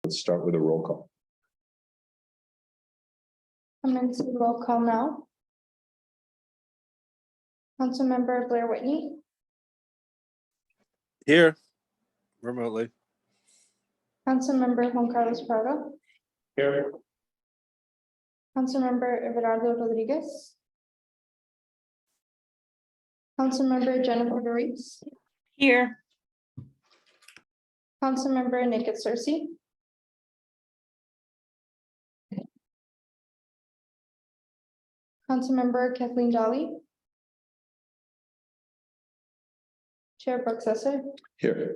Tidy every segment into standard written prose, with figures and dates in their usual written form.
Let's start with a roll call. I'm into the roll call now. Councilmember Blair Whitney, Here, remotely. Councilmember Juan Carlos Prado, Here. Councilmember Everardo Rodriguez, Councilmember Jennifer Ruiz, Here. Councilmember Nick Searcy, Councilmember Kathleen Jolly, Chair Brooke Sesser, Here.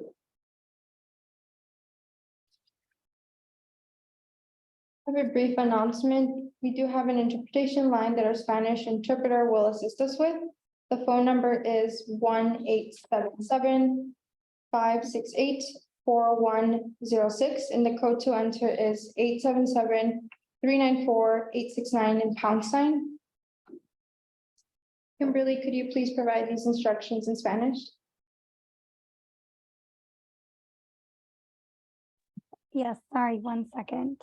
I have a brief announcement. We do have an interpretation line that our Spanish interpreter will assist us with. The phone number is 1-877-568-4106, and the code to enter is 877-394-869 and #. Kimberly, could you please provide these instructions in Spanish? Yes, sorry, 1 second.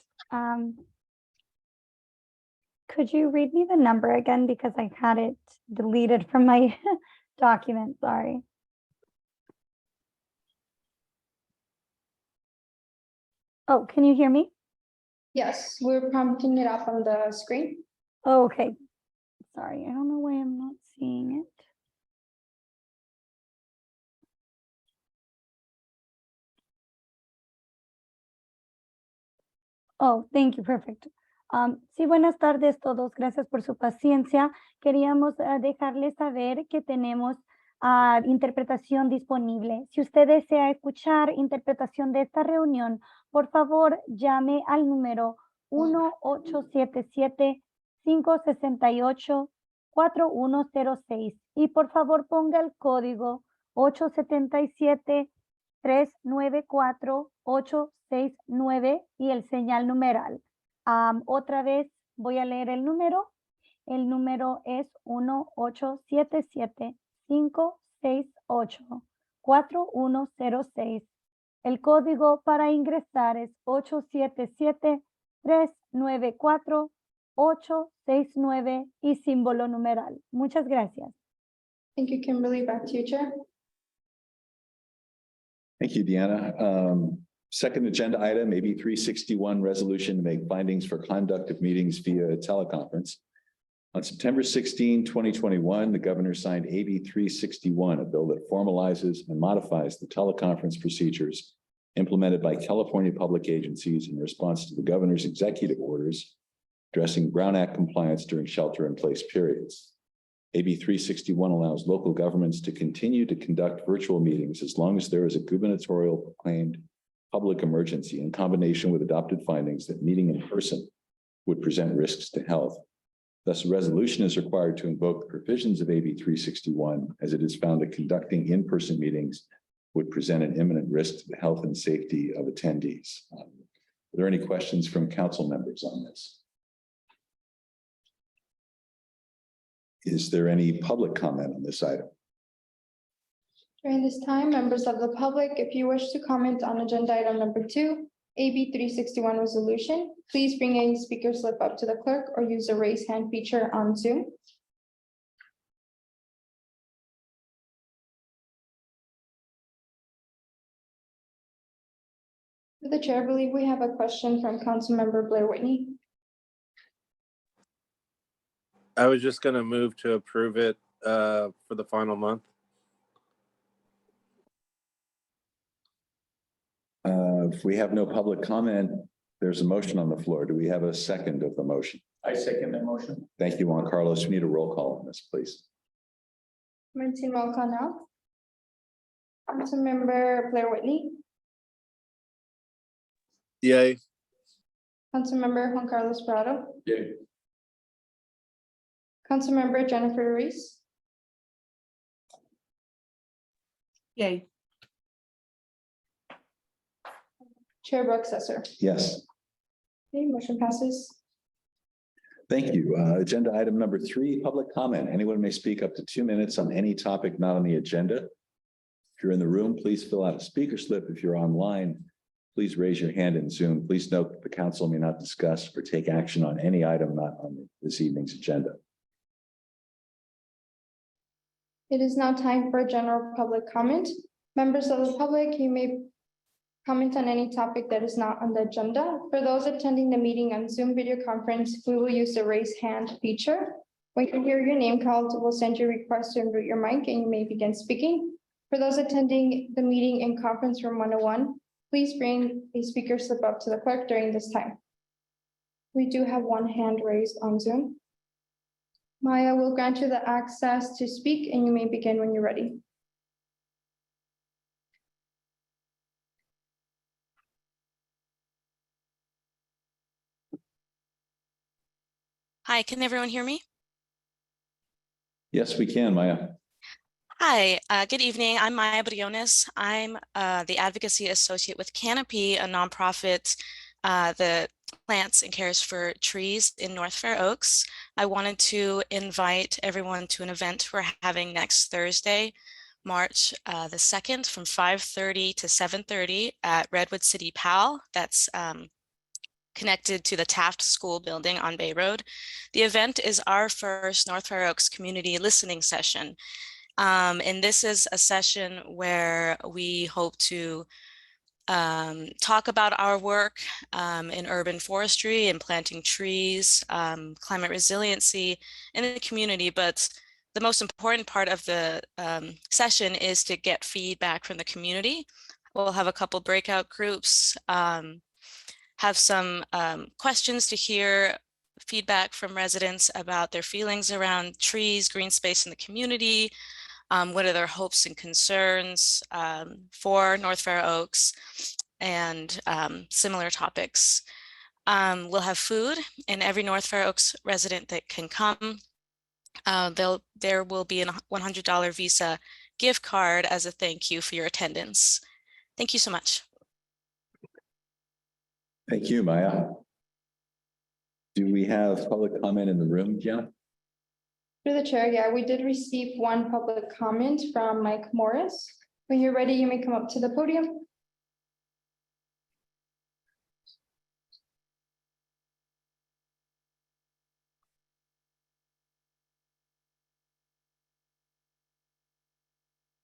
Could you read me the number again, because I had it deleted from my document, sorry. Oh, can you hear me? Yes, we're prompting it up on the screen. Oh, okay. Sorry, I don't know why I'm not seeing it. Oh, thank you, perfect. Sí, buenas tardes todos, gracias por su paciencia. Queríamos dejarles saber que tenemos interpretación disponible. Si usted desea escuchar interpretación de esta reunión, por favor llame al número 1-877-568-4106 y por favor ponga el código 877-394-869 y el señal numeral. Otra vez voy a leer el número. El número es 1-877-568-4106. El código para ingresar es 877-394-869 y símbolo numeral. Muchas gracias. Thank you, Kimberly. Back to you, Chair. Thank you, Deanna. Second agenda item, AB 361 resolution to make findings for conduct of meetings via teleconference. On September 16, 2021, the governor signed AB 361, a bill that formalizes and modifies the teleconference procedures implemented by California public agencies in response to the governor's executive orders addressing Brown Act compliance during shelter-in-place periods. AB 361 allows local governments to continue to conduct virtual meetings as long as there is a gubernatorial proclaimed public emergency in combination with adopted findings that meeting in person would present risks to health. Thus, a resolution is required to invoke the provisions of AB 361 as it is found that conducting in-person meetings would present an imminent risk to the health and safety of attendees. Are there any questions from council members on this? Is there any public comment on this item? During this time, members of the public, if you wish to comment on agenda item number 2, AB 361 resolution, please bring a speaker slip up to the clerk or use the raise hand feature on Zoom. Through the chair, I believe we have a question from Councilmember Blair Whitney. I was just gonna move to approve it for the final month. If we have no public comment, there's a motion on the floor. Do we have a second of the motion? I second the motion. Thank you, Juan Carlos. We need a roll call on this, please. Martin roll call now. Councilmember Blair Whitney, Yay. Councilmember Juan Carlos Prado, Yay. Councilmember Jennifer Ruiz, Yay. Chair Brooke Sesser. Yes. Okay, motion passes. Thank you. Agenda item number 3, public comment. Anyone may speak up to 2 minutes on any topic not on the agenda. If you're in the room, please fill out a speaker slip. If you're online, please raise your hand in Zoom. Please note that the council may not discuss or take action on any item not on this evening's agenda. It is now time for general public comment. Members of the public, you may comment on any topic that is not on the agenda. For those attending the meeting on Zoom video conference, we will use the raise hand feature. When you hear your name called, we'll send you a request to unmute your mic and you may begin speaking. For those attending the meeting in conference room 101, please bring a speaker slip up to the clerk during this time. We do have one hand raised on Zoom. Maya will grant you the access to speak and you may begin when you're ready. Hi, can everyone hear me? Yes, we can, Maya. Hi, good evening. I'm Maya Briones. I'm the Advocacy Associate with Canopy, a nonprofit that plants and cares for trees in North Fair Oaks. I wanted to invite everyone to an event we're having next Thursday, March the 2nd from 5:30 to 7:30 at Redwood City PAL. That's connected to the Taft School building on Bay Road. The event is our first North Fair Oaks community listening session. And this is a session where we hope to talk about our work in urban forestry and planting trees, climate resiliency in the community. But the most important part of the session is to get feedback from the community. We'll have a couple breakout groups, have some questions to hear feedback from residents about their feelings around trees, green space in the community. What are their hopes and concerns for North Fair Oaks and similar topics. We'll have food, and every North Fair Oaks resident that can come, there will be a $100 Visa gift card as a thank you for your attendance. Thank you so much. Thank you, Maya. Do we have public comment in the room, Gianna? Through the chair, yeah, we did receive one public comment from Mike Morris. When you're ready, you may come up to the podium.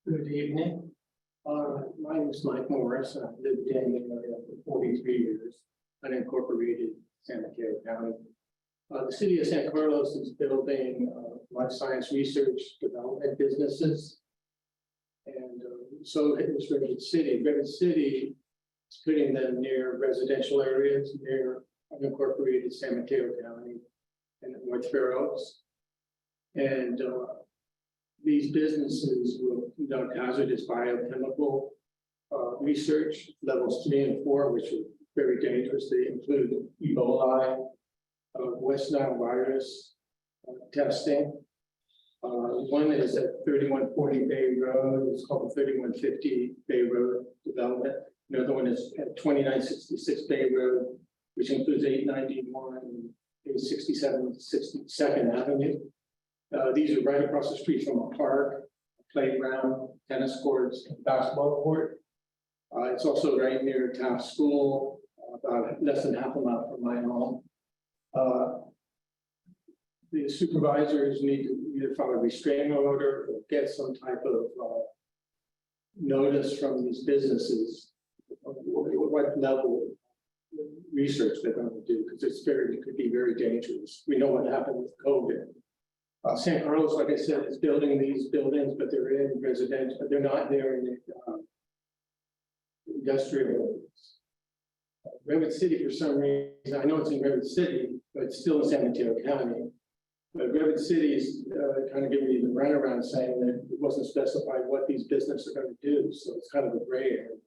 Good evening. My name is Mike Morris. I've lived in the area for 43 years, unincorporated San Mateo County. The city of San Carlos is building life science research development businesses. And so it was Redwood City. Redwood City is putting them near residential areas, near unincorporated San Mateo County and North Fair Oaks. And these businesses will conduct hazardous biochemical research, levels 3 and 4, which are very dangerous. They include Ebola, West Nile virus testing. One is at 3140 Bay Road. It's called 3150 Bay Road Development. Another one is at 2966 Bay Road, which includes 891 and 867 62nd Avenue. These are right across the street from a park, a playground, tennis courts, and basketball court. It's also right near Taft School, about less than half a mile from my home. The supervisors need to either file a restraining order or get some type of notice from these businesses what level of research they're going to do, because it could be very dangerous. We know what happened with COVID. San Carlos, like I said, is building these buildings, but they're in residential, but they're not there in the industrial areas. Redwood City, for some reason, I know it's in Redwood City, but it's still in San Mateo County. But Redwood City is kind of giving you the runaround, saying that it wasn't specified what these businesses are going to do, so it's kind of a gray area.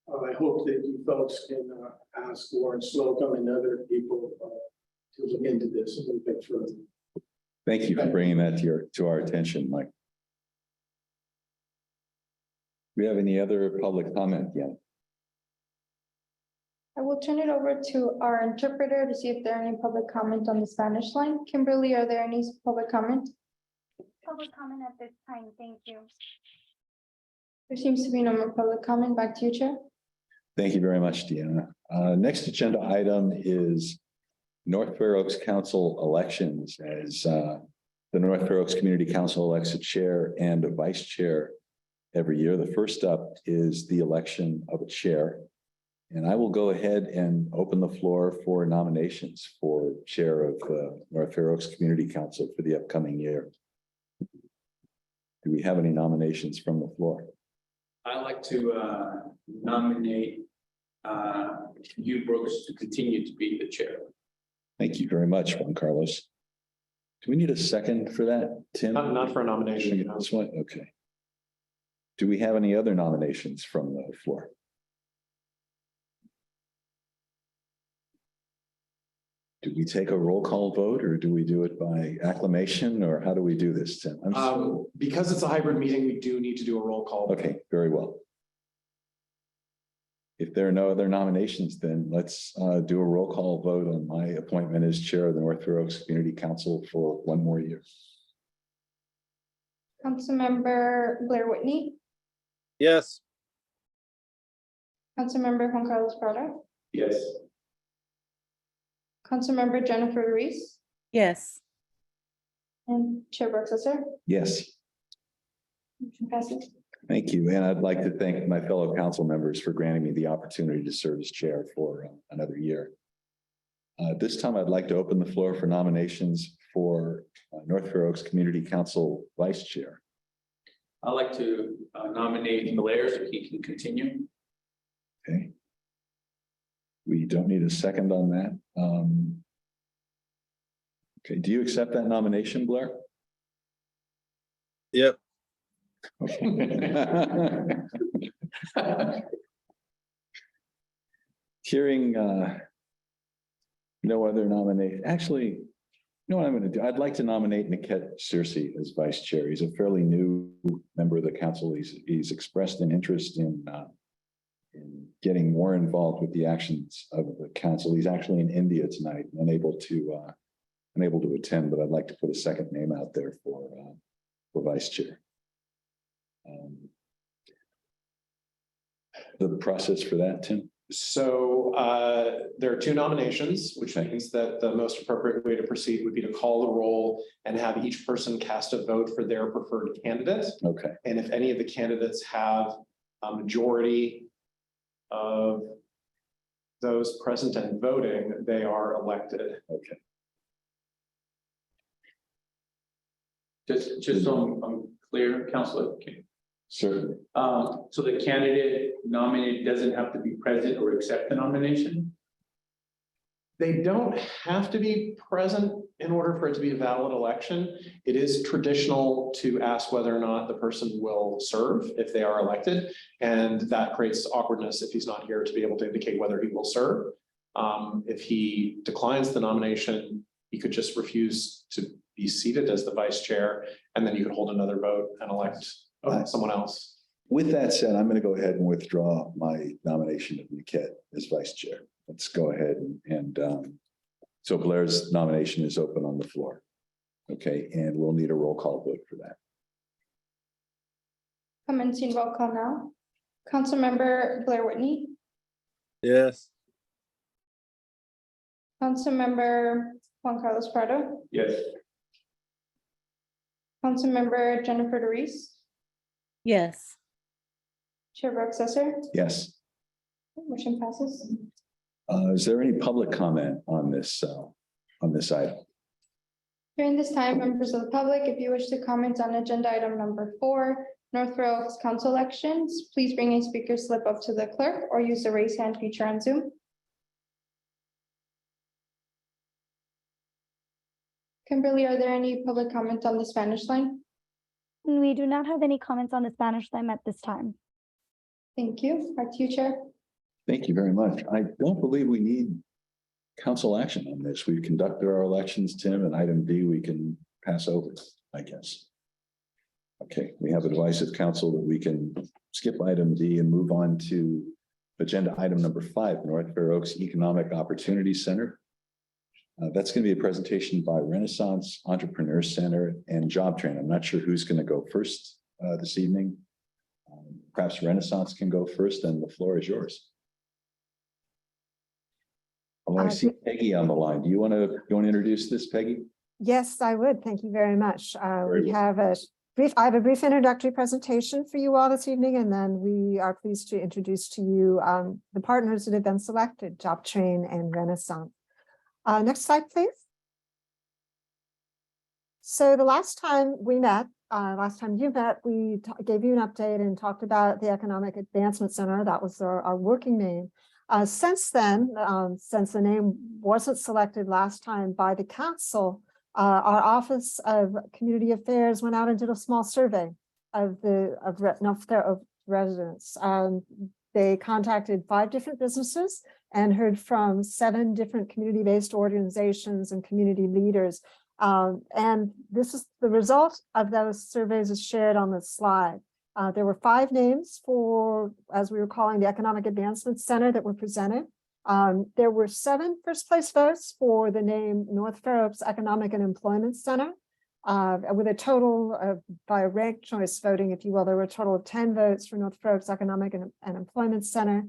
I hope that you folks can ask Warren Slocum and other people to look into this a little bit further. Thank you for bringing that to our attention, Mike. Do we have any other public comment yet? I will turn it over to our interpreter to see if there are any public comment on the Spanish line. Kimberly, are there any public comment? Public comment at this time, thank you. There seems to be no more public comment. Back to you, Chair. Thank you very much, Deanna. Next agenda item is North Fair Oaks Council elections, as the North Fair Oaks Community Council elects a chair and a vice chair every year. The first up is the election of a chair. And I will go ahead and open the floor for nominations for chair of North Fair Oaks Community Council for the upcoming year. Do we have any nominations from the floor? I'd like to nominate Hugh Brooks to continue to be the chair. Thank you very much, Juan Carlos. Do we need a second for that, Tim? Not for a nomination. no. This one, okay. Do we have any other nominations from the floor? Do we take a roll call vote, or do we do it by acclamation, or how do we do this, Tim? Because it's a hybrid meeting, we do need to do a roll call. Okay, very well. If there are no other nominations, then let's do a roll call vote on my appointment as chair of the North Fair Oaks Community Council for one more year. Councilmember Blair Whitney, Yes. Councilmember Juan Carlos Prado, Yes. Councilmember Jennifer Ruiz, Yes. and Chair Brooks Sisser. Yes, Motion passes. thank you. And I'd like to thank my fellow council members for granting me the opportunity to serve as chair for another year. This time, I'd like to open the floor for nominations for North Fair Oaks Community Council Vice Chair. I'd like to nominate Blair so he can continue. Okay. We don't need a second on that. Okay, do you accept that nomination, Blair? Yep. Hearing no other nomination. Actually, you know what I'm going to do? I'd like to nominate Niket Searcy as vice chair. He's a fairly new member of the council. He's expressed an interest in getting more involved with the actions of the council. He's actually in India tonight, unable to attend, but I'd like to put a second name out there for vice chair. The process for that, Tim? So there are two nominations, which means that the most appropriate way to proceed would be to call the roll and have each person cast a vote for their preferred candidate. Okay, And if any of the candidates have a majority of those present and voting, they are elected. okay. Just so I'm clear, Councilor. Certainly. So the candidate nominated doesn't have to be present or accept the nomination? They don't have to be present in order for it to be a valid election. It is traditional to ask whether or not the person will serve if they are elected. And that creates awkwardness if he's not here to be able to indicate whether he will serve. If he declines the nomination, he could just refuse to be seated as the vice chair, and then you could hold another vote and elect someone else. With that said, I'm going to go ahead and withdraw my nomination of Niket as vice chair. Let's go ahead and so Blair's nomination is open on the floor. Okay, and we'll need a roll call vote for that. Commencing roll call now. Councilmember Blair Whitney, Yes. Councilmember Juan Carlos Prado, Yes. Councilmember Jennifer Ruiz, Yes. Chair Brooks Sisser. Yes. Motion passes. Is there any public comment on this item? During this time, members of the public, if you wish to comment on agenda item number 4, North Fair Oaks Council elections, please bring a speaker slip up to the clerk or use the raise hand feature on Zoom. Kimberly, are there any public comment on the Spanish line? We do not have any comments on the Spanish line at this time. Thank you. Back to you, Chair. Thank you very much. I don't believe we need council action on this. We've conducted our elections, Tim, and item B we can pass over, I guess. Okay, we have advice of council that we can skip item D and move on to agenda item number 5, North Fair Oaks Economic Opportunity Center. That's going to be a presentation by Renaissance Entrepreneur Center and Job Train. I'm not sure who's going to go first this evening. Perhaps Renaissance can go first, and the floor is yours. Well, I see Peggy on the line. Do you want to introduce this, Peggy? Yes, I would. Thank you very much. Very We well. have I have a brief introductory presentation for you all this evening, and then we are pleased to introduce to you the partners that have been selected, JobTrain and Renaissance. Next slide, please. So the last time we met, last time you met, we gave you an update and talked about the Economic Advancement Center. That was our working name. Since then, since the name wasn't selected last time by the council, our Office of Community Affairs went out and did a small survey of residents. They contacted 5 different businesses and heard from 7 different community-based organizations and community leaders. And this is the result of those surveys is shared on the slide. There were 5 names for, as we were calling, the Economic Advancement Center that were presented. There were 7 first place votes for the name North Fair Oaks Economic and Employment Center, with a total of, by ranked choice voting, if you will, there were a total of 10 votes for North Fair Oaks Economic and Employment Center.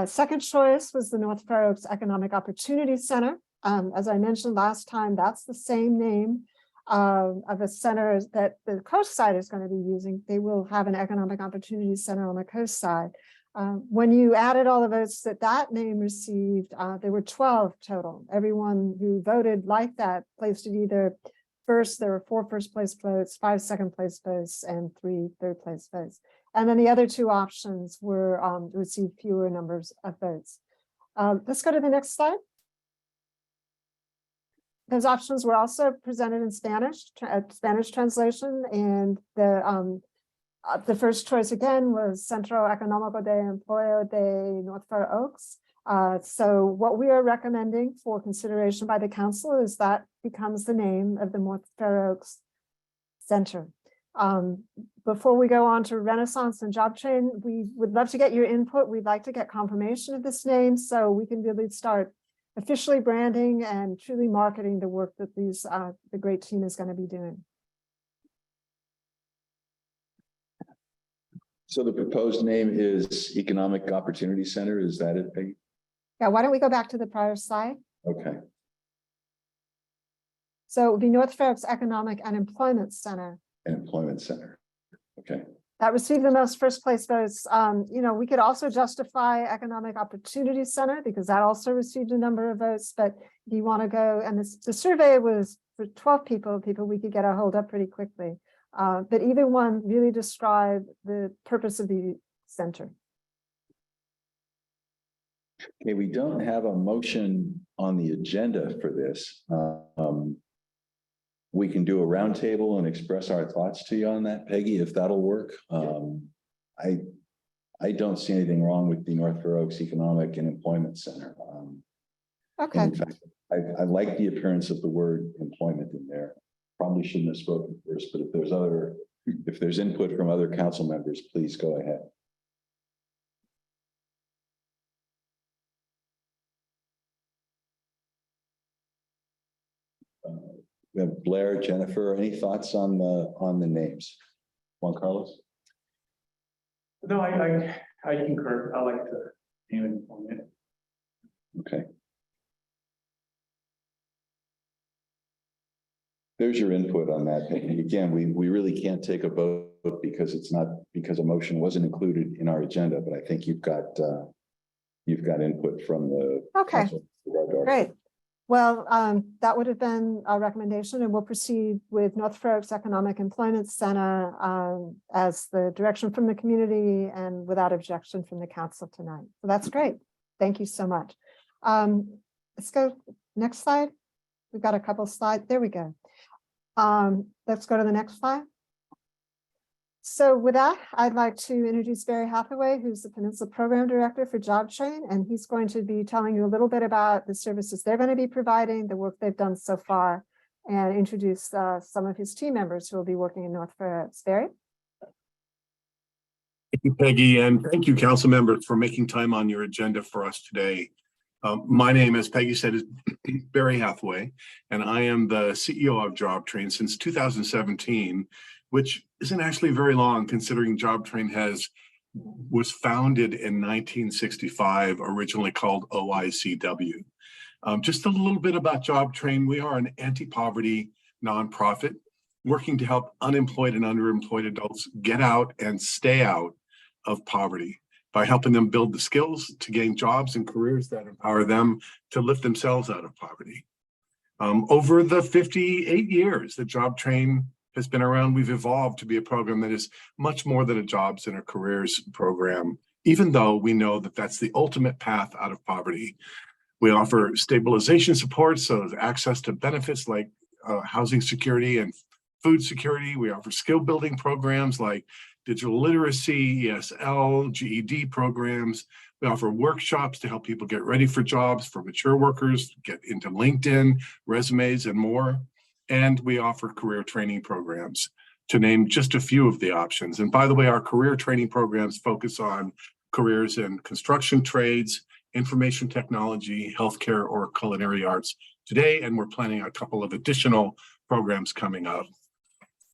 Second choice was the North Fair Oaks Economic Opportunity Center. As I mentioned last time, that's the same name of a center that the coast side is going to be using. They will have an Economic Opportunity Center on the coast side. When you added all the votes that name received, there were 12 total. Everyone who voted like that placed it either first. There were 4 first place votes, 5 second place votes, and 3 third place votes. And then the other 2 options were received fewer numbers of votes. Let's go to the next slide. Those options were also presented in Spanish, Spanish translation, and the first choice again was Centro Económico de Empleo de North Fair Oaks. So what we are recommending for consideration by the council is that becomes the name of the North Fair Oaks Center. Before we go on to Renaissance and JobTrain, we would love to get your input. We'd like to get confirmation of this name so we can really start officially branding and truly marketing the work that the great team is going to be doing. So the proposed name is Economic Opportunity Center. Is that it, Peggy? Yeah, why don't we go back to the prior slide? Okay. So it would be North Fair Oaks Economic and Employment Center. An employment center. Okay. That received the most first place votes. We could also justify Economic Opportunity Center because that also received a number of votes. But if you want to go, and the survey was for 12 people we could get a hold of pretty quickly. But either one really describe the purpose of the center. Okay, we don't have a motion on the agenda for this. We can do a roundtable and express our thoughts to you on that, Peggy, if that'll work. I don't see anything wrong with the North Fair Oaks Economic and Employment Center. Okay. In fact, I like the appearance of the word employment in there. Probably shouldn't have spoken first, but if there's input from other council members, please go ahead. We have Blair, Jennifer, any thoughts on the names? Juan Carlos? No, I concur. I like the name and it. Okay. There's your input on that. And again, we really can't take a vote because a motion wasn't included in our agenda, but I think you've got input from the. Okay, council. great. Well, that would have been our recommendation, and we'll proceed with North Fair Oaks Economic Employment Center as the direction from the community and without objection from the council tonight. So that's great. Thank you so much. Let's go next slide. We've got a couple slides. There we go. Let's go to the next slide. So with that, I'd like to introduce Barry Hathaway, who's the Peninsula Program Director for JobTrain, and he's going to be telling you a little bit about the services they're going to be providing, the work they've done so far, and introduce some of his team members who will be working in North Fair Oaks. Barry? Thank you, Peggy, and thank you, council members, for making time on your agenda for us today. My name, as Peggy said, is Barry Hathaway, and I am the CEO of JobTrain since 2017, which isn't actually very long considering JobTrain was founded in 1965, originally called OICW. Just a little bit about Job Train. We are an anti-poverty nonprofit working to help unemployed and underemployed adults get out and stay out of poverty by helping them build the skills to gain jobs and careers that empower them to lift themselves out of poverty. Over the 58 years that Job Train has been around, we've evolved to be a program that is much more than a jobs and a careers program, even though we know that that's the ultimate path out of poverty. We offer stabilization support, so access to benefits like housing security and food security. We offer skill building programs like digital literacy, ESL, GED programs. We offer workshops to help people get ready for jobs for mature workers, get into LinkedIn, resumes, and more. And we offer career training programs, to name just a few of the options. And by the way, our career training programs focus on careers in construction trades, information technology, healthcare, or culinary arts today. And we're planning a couple of additional programs coming up.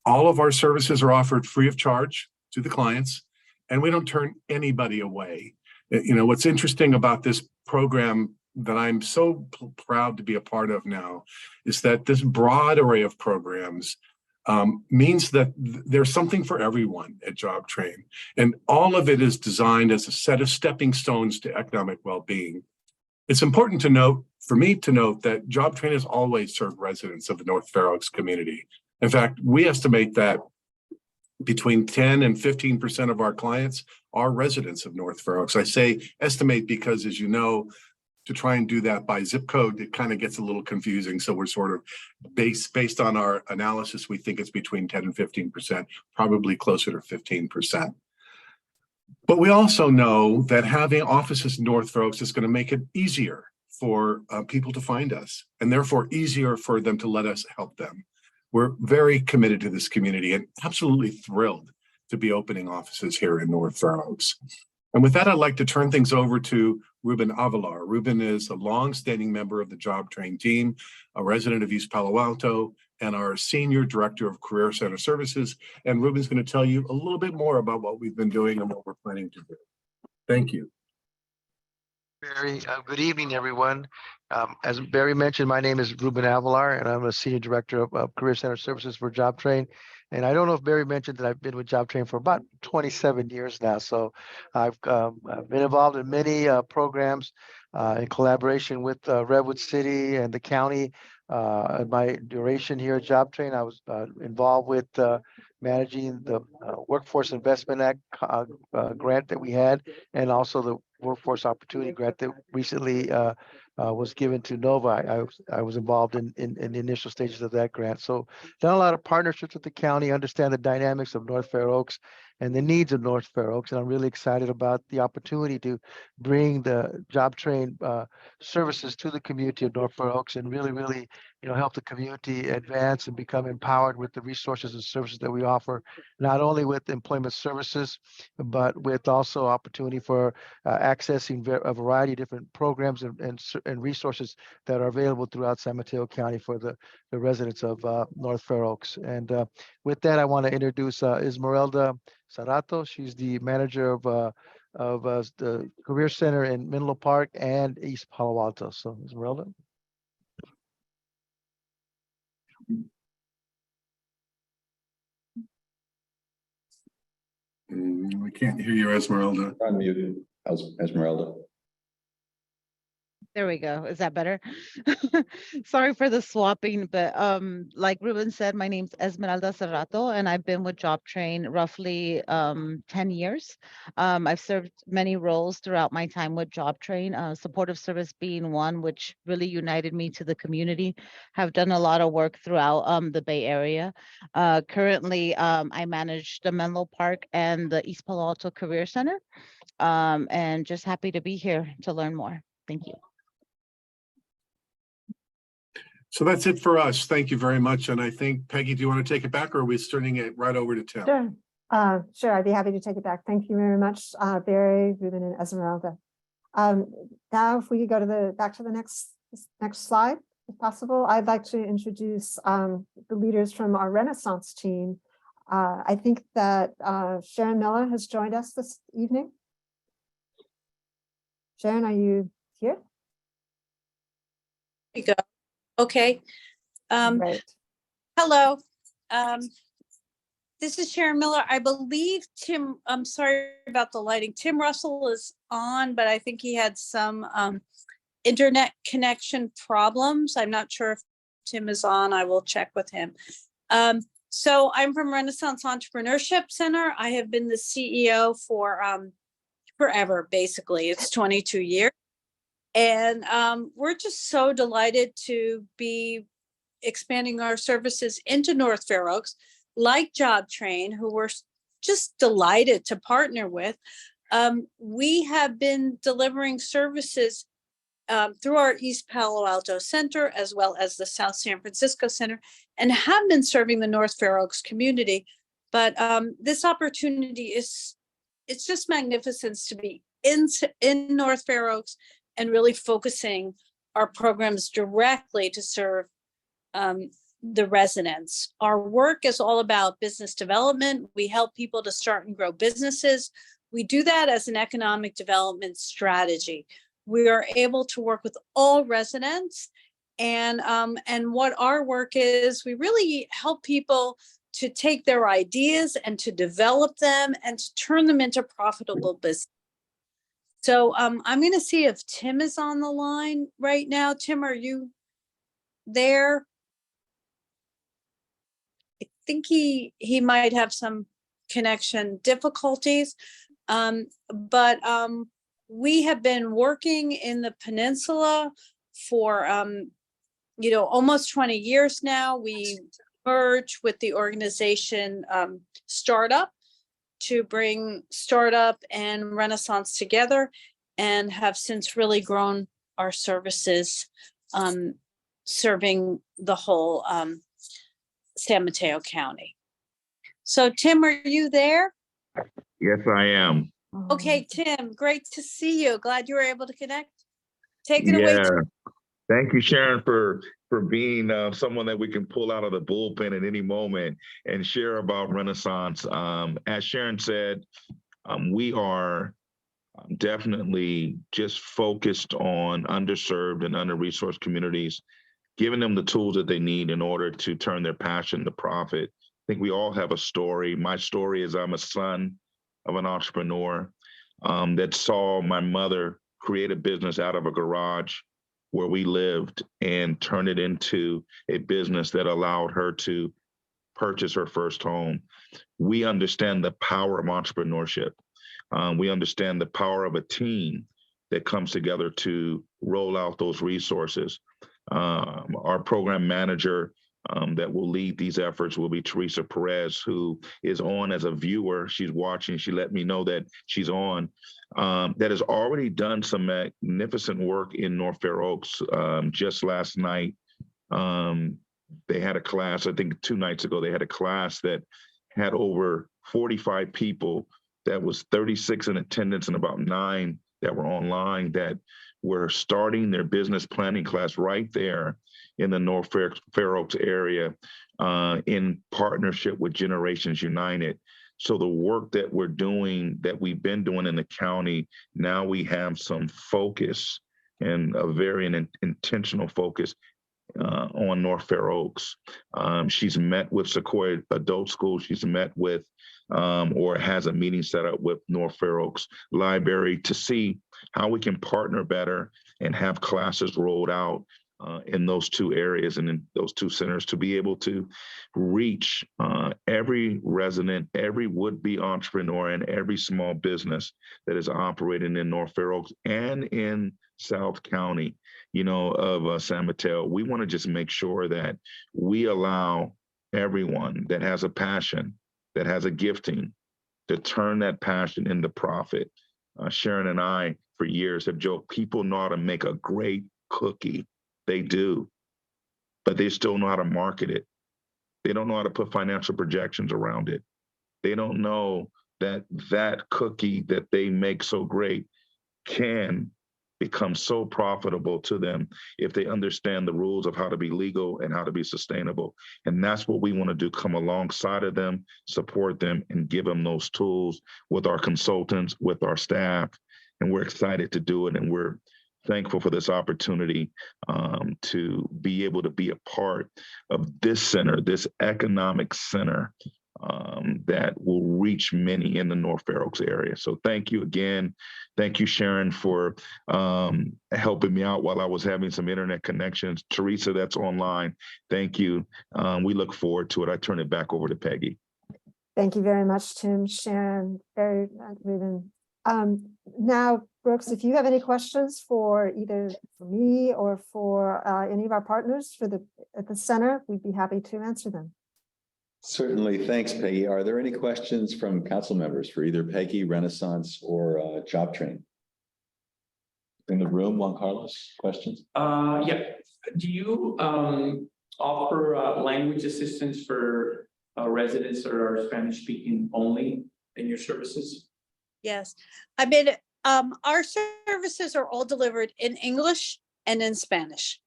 All of our services are offered free of charge to the clients, and we don't turn anybody away. You know, what's interesting about this program that I'm so proud to be a part of now is that this broad array of programs means that there's something for everyone at Job Train. And all of it is designed as a set of stepping stones to economic well-being. It's important to note, for me to note, that Job Train has always served residents of the North Fair Oaks community. In fact, we estimate that between 10 and 15% of our clients are residents of North Fair Oaks. I say estimate because, as you know, to try and do that by zip code, it kind of gets a little confusing. So we're sort of based on our analysis, we think it's between 10 and 15%, probably closer to 15%. But we also know that having offices in North Fair Oaks is going to make it easier for people to find us, and therefore easier for them to let us help them. We're very committed to this community and absolutely thrilled to be opening offices here in North Fair Oaks. And with that, I'd like to turn things over to Ruben Avalar. Ruben is a longstanding member of the Job Train team, a resident of East Palo Alto, and our Senior Director of Career Center Services. And Ruben's going to tell you a little bit more about what we've been doing and what we're planning to do. Thank you. Barry, good evening, everyone. As Barry mentioned, my name is Ruben Avalar, and I'm a Senior Director of Career Center Services for Job Train. And I don't know if Barry mentioned that I've been with Job Train for about 27 years now. So I've been involved in many programs in collaboration with Redwood City and the county. In my duration here at Job Train, I was involved with managing the Workforce Investment Act grant that we had, and also the Workforce Opportunity Grant that recently was given to Nova. I was involved in the initial stages of that grant. So done a lot of partnerships with the county, understand the dynamics of North Fair Oaks and the needs of North Fair Oaks. And I'm really excited about the opportunity to bring the Job Train services to the community of North Fair Oaks and really, help the community advance and become empowered with the resources and services that we offer, not only with employment services, but with also opportunity for accessing a variety of different programs and resources that are available throughout San Mateo County for the residents of North Fair Oaks. And with that, I want to introduce Esmeralda Sarato. She's the manager of the Career Center in Menlo Park and East Palo Alto. So Esmeralda. We can't hear you, Esmeralda. Unmuted, Esmeralda. There we go. Is that better? Sorry for the swapping, but like Ruben said, my name's Esmeralda Serrato, and I've been with Job Train roughly 10 years. I've served many roles throughout my time with Job Train, supportive service being one, which really united me to the community. Have done a lot of work throughout the Bay Area. Currently, I manage the Menlo Park and the East Palo Alto Career Center, and just happy to be here to learn more. Thank you. So that's it for us. Thank you very much. And I think, Peggy, do you want to take it back, or are we turning it right over to Tim? Sure. Sure, I'd be happy to take it back. Thank you very much, Barry, Ruben, and Esmeralda. Now, if we could go to back to the next slide, if possible, I'd like to introduce the leaders from our Renaissance team. I think that Sharon Miller has joined us this evening. Sharon, are you here? you go. Okay. Right. Hello. This is Sharon Miller. I believe Tim, I'm sorry about the lighting. Tim Russell is on, but I think he had some internet connection problems. I'm not sure if Tim is on. I will check with him. So I'm from Renaissance Entrepreneurship Center. I have been the CEO for forever, basically. It's 22 years. And we're just so delighted to be expanding our services into North Fair Oaks, like JobTrain, who we're just delighted to partner with. We have been delivering services through our East Palo Alto Center, as well as the South San Francisco Center, and have been serving the North Fair Oaks community. But this opportunity it's just magnificent to be in North Fair Oaks and really focusing our programs directly to serve the residents. Our work is all about business development. We help people to start and grow businesses. We do that as an economic development strategy. We are able to work with all residents, and what our work is, we really help people to take their ideas and to develop them and to turn them into profitable business. So I'm going to see if Tim is on the line right now. Tim, are you there? I think he might have some connection difficulties, but we have been working in the peninsula for almost 20 years now. We merged with the organization Startup to bring Startup and Renaissance together, and have since really grown our services, serving the whole San Mateo County. So Tim, are you there? Yes, I am. Okay, Tim, great to see you. Glad you were able to connect. Take it away. Yeah. Thank you, Sharon, for being someone that we can pull out of the bullpen at any moment and share about Renaissance. As Sharon said, we are definitely just focused on underserved and under-resourced communities, giving them the tools that they need in order to turn their passion to profit. I think we all have a story. My story is I'm a son of an entrepreneur that saw my mother create a business out of a garage where we lived and turn it into a business that allowed her to purchase her first home. We understand the power of entrepreneurship. We understand the power of a team that comes together to roll out those resources. Our program manager that will lead these efforts will be Teresa Perez, who is on as a viewer. She's watching. She let me know that she's on. That has already done some magnificent work in North Fair Oaks. Just last night, they had a class, I think 2 nights ago, they had a class that had over 45 people. That was 36 in attendance and about 9 that were online, that were starting their business planning class right there in the North Fair Oaks area in partnership with Generations United. So the work that we're doing, that we've been doing in the county, now we have some focus, and a very intentional focus on North Fair Oaks. She's met with Sequoia Adult School. She's met with or has a meeting set up with North Fair Oaks Library to see how we can partner better and have classes rolled out in those 2 areas and in those 2 centers to be able to reach every resident, every would-be entrepreneur, and every small business that is operating in North Fair Oaks and in South County, of San Mateo. We want to just make sure that we allow everyone that has a passion, that has a gifting, to turn that passion into profit. Sharon and I, for years, have joked, people know how to make a great cookie. They do, but they still know how to market it. They don't know how to put financial projections around it. They don't know that that cookie that they make so great can become so profitable to them if they understand the rules of how to be legal and how to be sustainable. And that's what we want to do, come alongside of them, support them, and give them those tools with our consultants, with our staff. And we're excited to do it. And we're thankful for this opportunity to be able to be a part of this center, this economic center that will reach many in the North Fair Oaks area. So thank you again. Thank you, Sharon, for helping me out while I was having some internet connections. Teresa, that's online. Thank you. We look forward to it. I turn it back over to Peggy. Thank you very much, Tim, Sharon, Barry, Ruben. Now, Brooks, if you have any questions for either for me or for any of our partners at the center, we'd be happy to answer them. Certainly. Thanks, Peggy. Are there any questions from council members for either Peggy, Renaissance, or Job Train? In the room, Juan Carlos, questions? Yeah. Do you offer language assistance for residents that are Spanish speaking only in your services? Yes, I mean, our services are all delivered in English and in Spanish.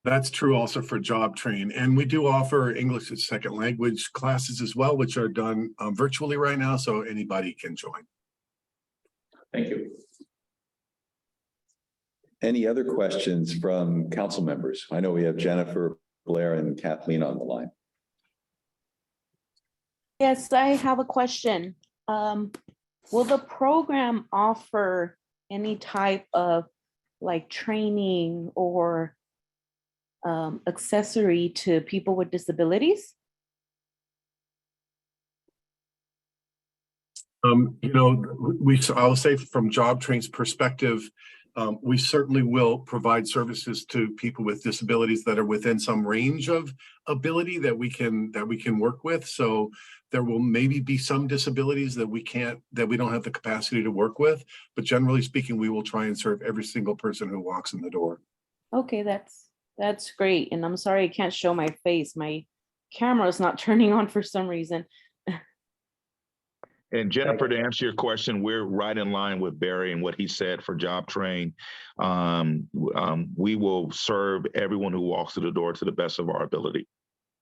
That's true also for Job Train. And we do offer English as second language classes as well, which are done virtually right now, so anybody can join. Thank you. Any other questions from council members? I know we have Jennifer, Blair, and Kathleen on the line. Yes, I have a question. Will the program offer any type of like training or accessory to people with disabilities? You know, I'll say from Job Train's perspective, we certainly will provide services to people with disabilities that are within some range of ability that we can work with. So there will maybe be some disabilities that we don't have the capacity to work with, but generally speaking, we will try and serve every single person who walks in the door. Okay, that's great. And I'm sorry I can't show my face. My camera is not turning on for some reason. And Jennifer, to answer your question, we're right in line with Barry and what he said for Job Train. We will serve everyone who walks through the door to the best of our ability.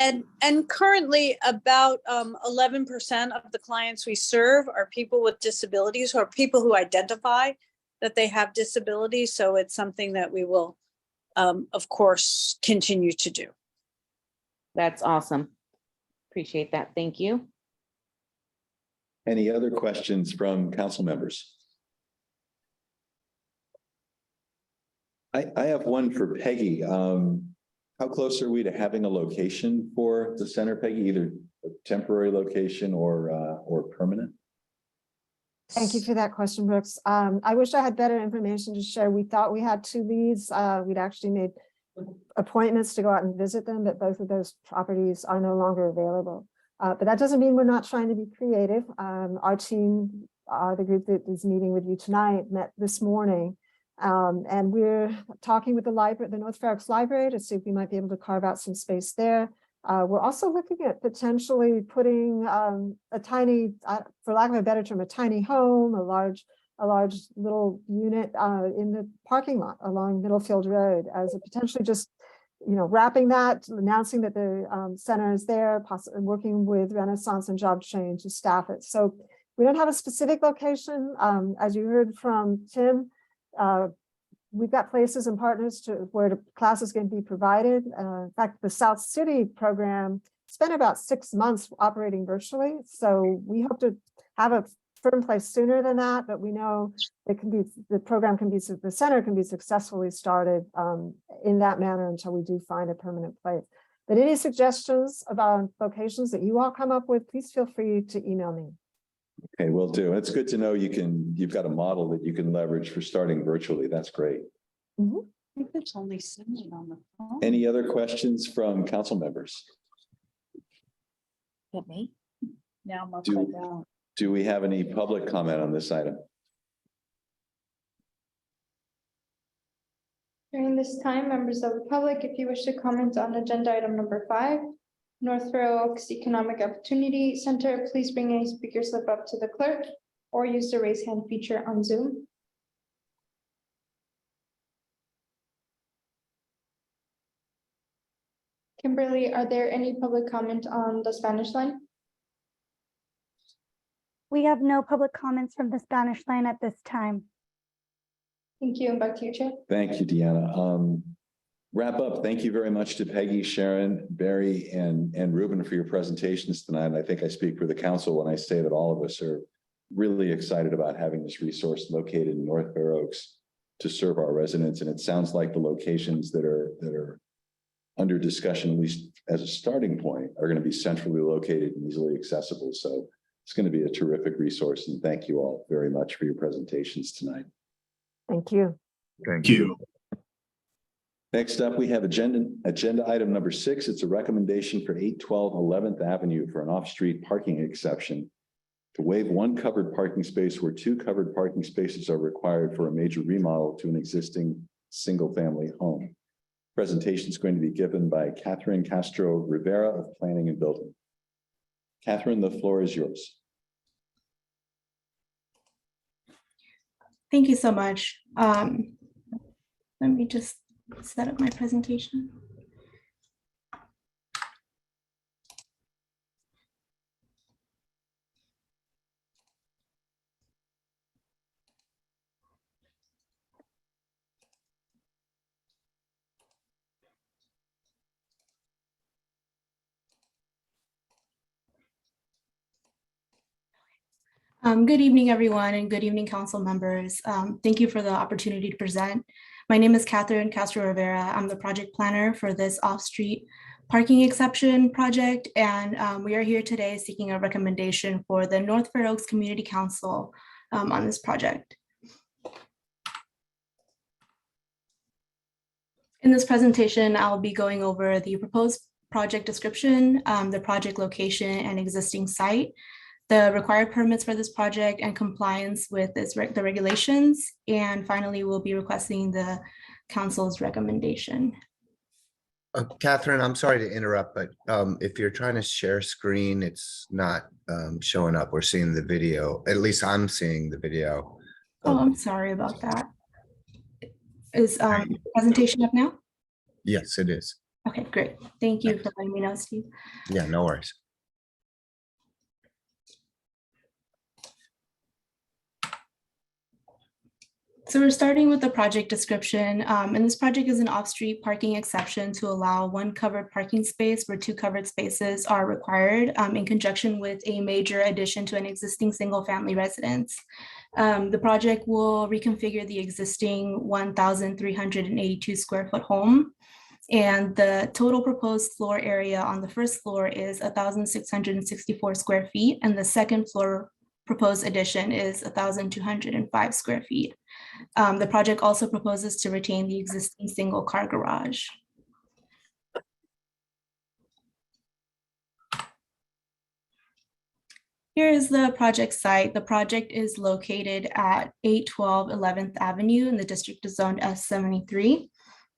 And currently about 11% of the clients we serve are people with disabilities or people who identify that they have disabilities. So it's something that we will, of course, continue to do. That's awesome. Appreciate that. Thank you. Any other questions from council members? I have one for Peggy. How close are we to having a location for the center, Peggy? Either a temporary location or permanent? Thank you for that question, Brooks. I wish I had better information to share. We thought we had 2 leads. We'd actually made appointments to go out and visit them, but both of those properties are no longer available. But that doesn't mean we're not trying to be creative. Our team, the group that is meeting with you tonight, met this morning. And we're talking with the library, the North Fair Oaks Library, to see if we might be able to carve out some space there. We're also looking at potentially putting a tiny, for lack of a better term, a tiny home, a large little unit in the parking lot along Middlefield Road as a potentially just, wrapping that, announcing that the center is there, possibly working with Renaissance and Job Train to staff it. So we don't have a specific location. As you heard from Tim, we've got places and partners where the classes can be provided. In fact, the South City program spent about 6 months operating virtually. So we hope to have a firm place sooner than that, but we know the center can be successfully started in that manner until we do find a permanent place. But any suggestions about locations that you all come up with, please feel free to email me. Okay, will do. It's good to know you've got a model that you can leverage for starting virtually. That's great. Mm-hmm. I think it's only sending on the phone. Any other questions from council members? Get me? Now I'm upside down. Do we have any public comment on this item? During this time, members of the public, if you wish to comment on agenda item number 5, North Fair Oaks Economic Opportunity Center, please bring a speaker slip up to the clerk or use the raise hand feature on Zoom. Kimberly, are there any public comment on the Spanish line? We have no public comments from the Spanish line at this time. Thank you, and back to you, Chair. Thank you, Deanna. Wrap up. Thank you very much to Peggy, Sharon, Barry, and Ruben for your presentations tonight. I think I speak for the council when I say that all of us are really excited about having this resource located in North Fair Oaks to serve our residents. And it sounds like the locations that are under discussion, at least as a starting point, are going to be centrally located and easily accessible. So it's going to be a terrific resource. And thank you all very much for your presentations tonight. Thank you. Thank you. Next up, we have agenda item number 6. It's a recommendation for 812 11th Avenue for an off-street parking exception to waive one covered parking space where 2 covered parking spaces are required for a major remodel to an existing single-family home. Presentation is going to be given by Catherine Castro Rivera of Planning and Building. Catherine, the floor is yours. Thank you so much. Let me just set up my presentation. Good evening, everyone, and good evening, council members. Thank you for the opportunity to present. My name is Catherine Castro Rivera. I'm the project planner for this off-street parking exception project, and we are here today seeking a recommendation for the North Fair Oaks Community Council on this project. In this presentation, I'll be going over the proposed project description, the project location and existing site, the required permits for this project and compliance with the regulations. And finally, we'll be requesting the council's recommendation. Catherine, I'm sorry to interrupt, but if you're trying to share screen, it's not showing up. We're seeing the video. At least I'm seeing the video. Oh, I'm sorry about that. Is the presentation up now? Yes, it is. Okay, great. Thank you for letting me know, Steve. Yeah, no worries. So we're starting with the project description, and this project is an off-street parking exception to allow one covered parking space where 2 covered spaces are required in conjunction with a major addition to an existing single-family residence. The project will reconfigure the existing 1,382 square foot home, and the total proposed floor area on the first floor is 1,664 square feet, and the second floor proposed addition is 1,205 square feet. The project also proposes to retain the existing single car garage. Here is the project site. The project is located at 812 11th Avenue in the district zoned S73.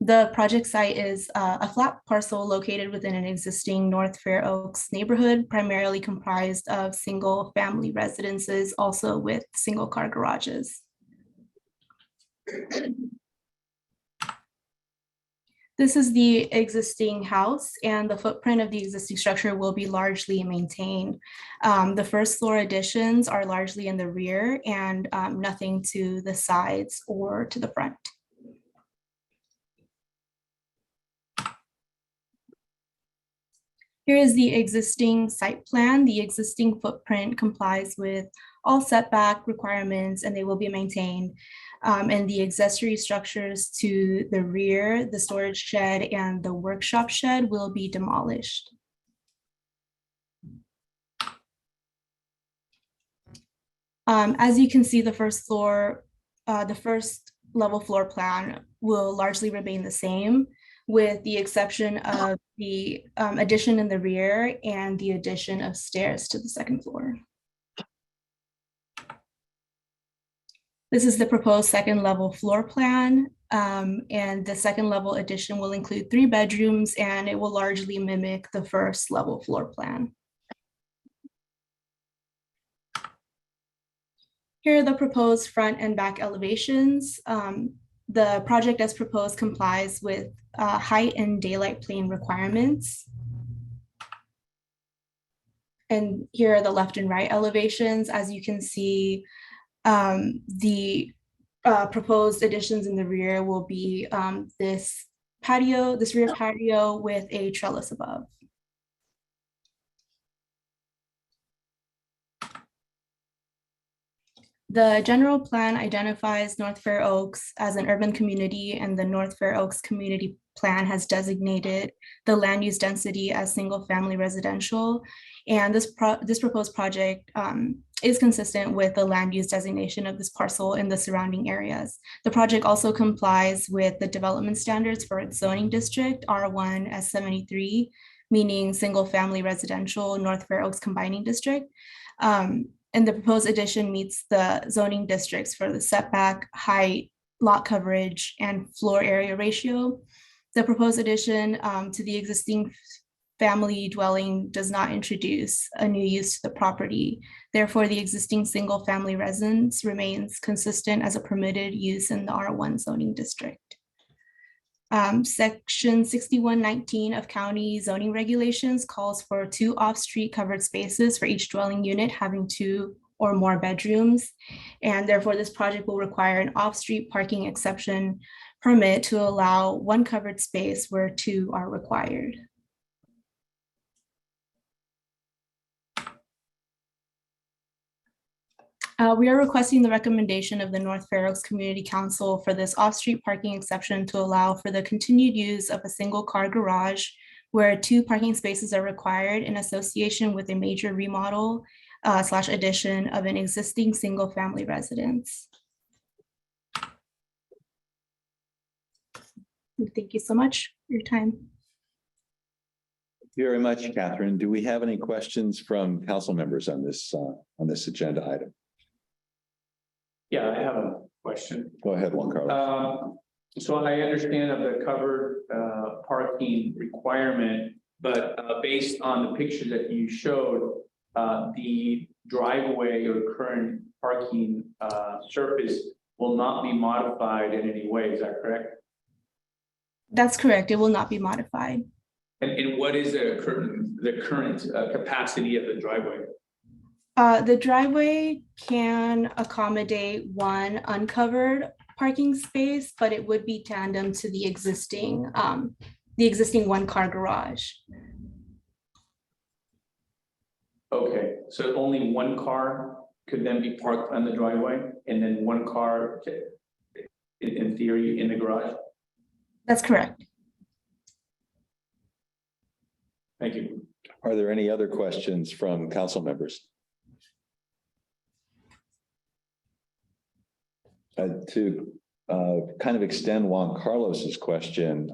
The project site is a flat parcel located within an existing North Fair Oaks neighborhood, primarily comprised of single family residences, also with single car garages. This is the existing house, and the footprint of the existing structure will be largely maintained. The first floor additions are largely in the rear and nothing to the sides or to the front. Here is the existing site plan. The existing footprint complies with all setback requirements and they will be maintained. And the accessory structures to the rear, the storage shed and the workshop shed will be demolished. As you can see, the first floor, the first level floor plan will largely remain the same, with the exception of the addition in the rear and the addition of stairs to the second floor. This is the proposed second level floor plan, and the second level addition will include 3 bedrooms and it will largely mimic the first level floor plan. Here are the proposed front and back elevations. The project as proposed complies with height and daylight plane requirements. And here are the left and right elevations. As you can see, the proposed additions in the rear will be this rear patio with a trellis above. The general plan identifies North Fair Oaks as an urban community, and the North Fair Oaks Community Plan has designated the land use density as single-family residential. And this proposed project is consistent with the land use designation of this parcel in the surrounding areas. The project also complies with the development standards for its zoning district, R1 S73, meaning single-family residential North Fair Oaks Combining District. And the proposed addition meets the zoning districts for the setback, height, lot coverage, and floor area ratio. The proposed addition to the existing family dwelling does not introduce a new use to the property. Therefore, the existing single-family residence remains consistent as a permitted use in the R1 zoning district. Section 6119 of county zoning regulations calls for 2 off-street covered spaces for each dwelling unit having 2 or more bedrooms. And therefore, this project will require an off-street parking exception permit to allow 1 covered space where 2 are required. We are requesting the recommendation of the North Fair Oaks Community Council for this off-street parking exception to allow for the continued use of a single car garage where 2 parking spaces are required in association with a major remodel / addition of an existing single family residence. Thank you so much for your time. Thank you very much, Catherine. Do we have any questions from council members on this agenda item? Yeah, I have a question. Go ahead, Juan Carlos. So I understand of the covered parking requirement, but based on the picture that you showed, the driveway or current parking surface will not be modified in any way. Is that correct? That's correct. It will not be modified. And what is the current capacity of the driveway? The driveway can accommodate 1 uncovered parking space, but it would be tandem to the existing 1-car garage. Okay, so only 1 car could then be parked on the driveway, and then 1 car, in theory, in the garage? That's correct. Thank you. Are there any other questions from council members? To kind of extend Juan Carlos's question,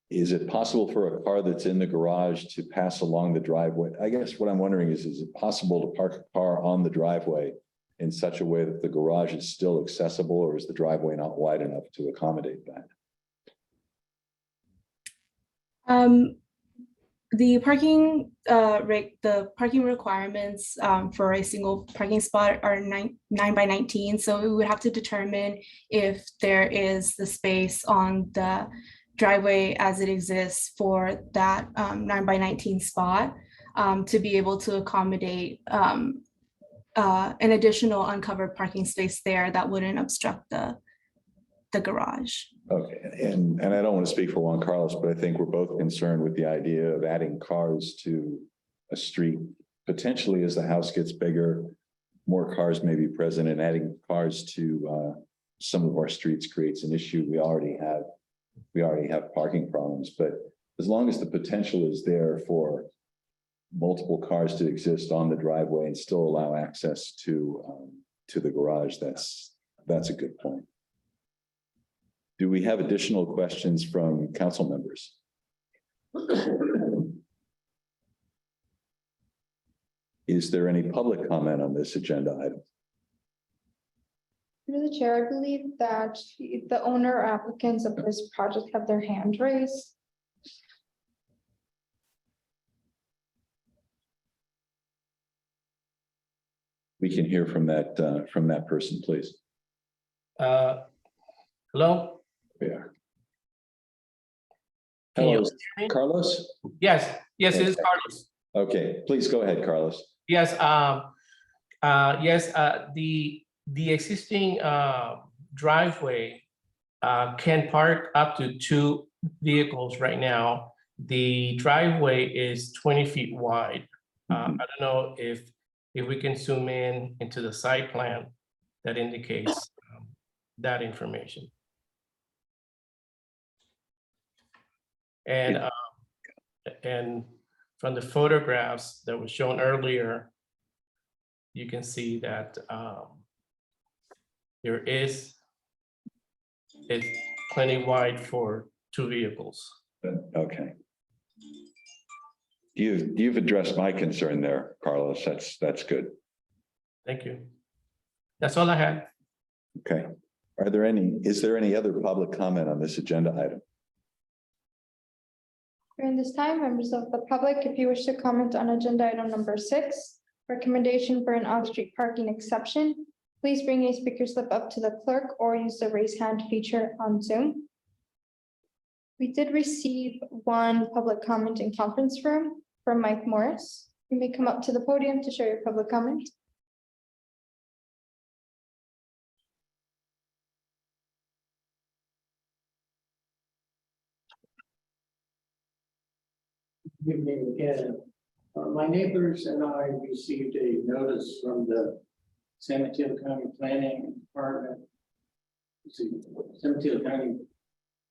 is it possible for a car that's in the garage to pass along the driveway? I guess what I'm wondering is it possible to park a car on the driveway in such a way that the garage is still accessible, or is the driveway not wide enough to accommodate that? The parking requirements for a single parking spot are 9 by 19. So we would have to determine if there is the space on the driveway as it exists for that 9 by 19 spot to be able to accommodate an additional uncovered parking space there that wouldn't obstruct the garage. Okay, and I don't want to speak for Juan Carlos, but I think we're both concerned with the idea of adding cars to a street. Potentially, as the house gets bigger, more cars may be present, and adding cars to some of our streets creates an issue. We already have parking problems, but as long as the potential is there for multiple cars to exist on the driveway and still allow access to the garage, that's a good point. Do we have additional questions from council members? Is there any public comment on this agenda item? Through the chair, I believe that the owner applicants of this project have their hand raised. We can hear from that person, please. Hello? Yeah. Can you Hello, hear me? Carlos? Yes, it is Carlos. Okay, please go ahead, Carlos. Yes, the existing driveway can park up to 2 vehicles right now. The driveway is 20 feet wide. I don't know if we can zoom in into the site plan that indicates that information. And from the photographs that were shown earlier, you can see that it's plenty wide for 2 vehicles. Okay. You've addressed my concern there, Carlos. That's good. Thank you. That's all I had. Okay. Is there any other public comment on this agenda item? During this time, members of the public, if you wish to comment on agenda item number 6, recommendation for an off-street parking exception, please bring a speaker slip up to the clerk or use the raise hand feature on Zoom. We did receive one public comment in conference room from Mike Morris. You may come up to the podium to share your public comment. Good evening again. My neighbors and I received a notice from the San Mateo County Planning Department. San Mateo County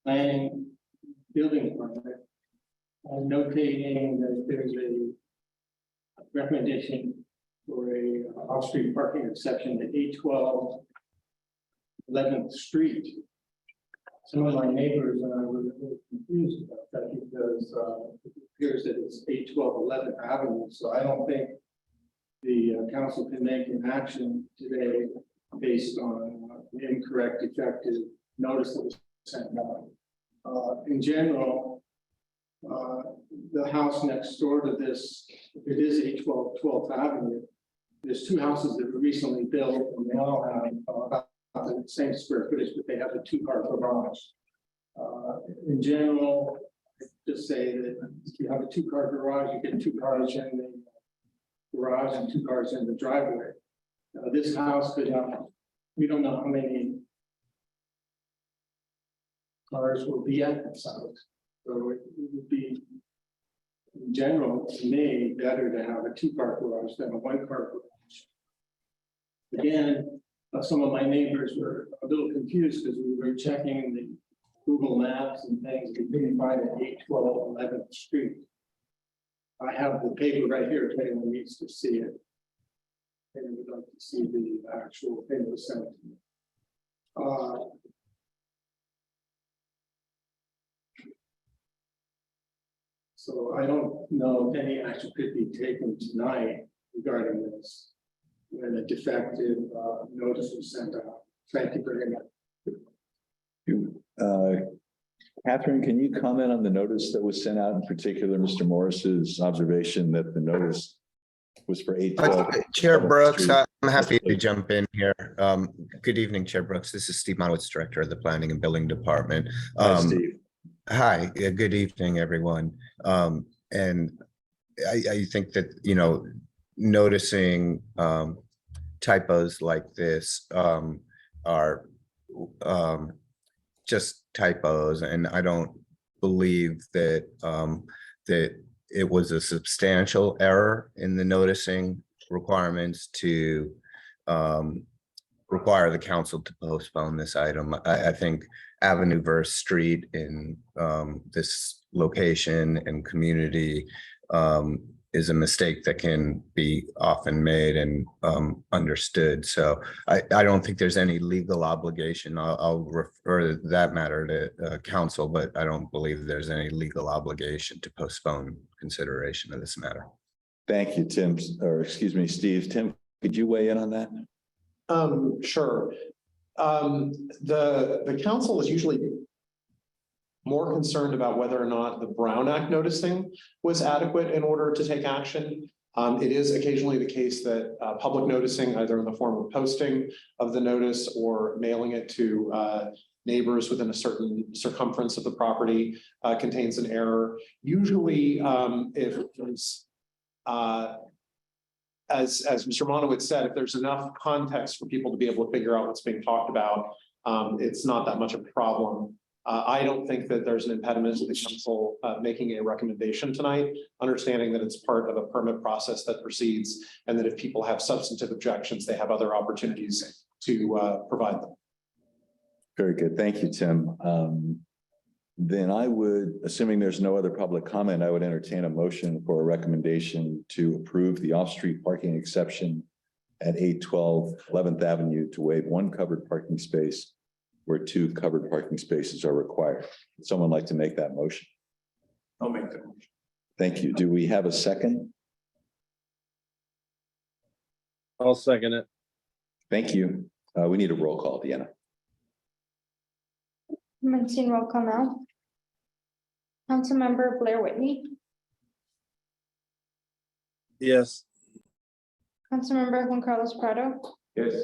Planning Building Department, notating that there's a recommendation for a off-street parking exception at 812 11th Street. Some of my neighbors and I were a little confused about that because it appears that it's 812 11th Avenue. So I don't think the council can make an action today based on the incorrect defective notice that was sent out. In general, the house next door to this, it is 812 12th Avenue. There's 2 houses that were recently built and they all have about the same square footage, but they have a 2-car garage. In general, just say that if you have a 2-car garage, you get 2 cars in the garage and 2 cars in the driveway. This house could have, we don't know how many cars will be at this house. So it would be, in general, to me, better to have a 2-car garage than a 1-car garage. Again, some of my neighbors were a little confused because we were checking the Google Maps and things. We couldn't find it at 812 11th Street. I have the paper right here if anyone needs to see it. And would like to see the actual thing that was sent to me. So I don't know if any action could be taken tonight regarding this. When a defective notice was sent out. Thank you very much. Catherine, can you comment on the notice that was sent out, in particular, Mr. Morris's observation that the notice was for 812? Chair Brooks, I'm happy to jump in here. Good evening, Chair Brooks. This is Steve Monowitz, Director of the Planning and Building Department. Hi, Steve. Hi, good evening, everyone. And I think that, you know, noticing typos like this are just typos, and I don't believe that that it was a substantial error in the noticing requirements to require the council to postpone this item. I think Avenue versus Street in this location and community is a mistake that can be often made and understood. So I don't think there's any legal obligation. I'll refer that matter to council, but I don't believe there's any legal obligation to postpone consideration of this matter. Thank you, Tim, or excuse me, Steve. Tim, could you weigh in on that? Sure. The council is usually more concerned about whether or not the Brown Act noticing was adequate in order to take action. It is occasionally the case that public noticing, either in the form of posting of the notice or mailing it to neighbors within a certain circumference of the property, contains an error. Usually, if it's as Mr. Monowitz said, if there's enough context for people to be able to figure out what's being talked about, it's not that much of a problem. I don't think that there's an impediment to the council making a recommendation tonight, understanding that it's part of a permit process that proceeds, and that if people have substantive objections, they have other opportunities to provide them. Very good. Thank you, Tim. Then I would, assuming there's no other public comment, I would entertain a motion for a recommendation to approve the off-street parking exception at 812 11th Avenue to waive one covered parking space where two covered parking spaces are required. Would someone like to make that motion? I'll make that motion. Thank you. Do we have a second? I'll second it. Thank you. We need a roll call, Deanna. Commencing roll call now. Councilmember Blair Whitney, Yes. Councilmember Juan Carlos Prado, Yes.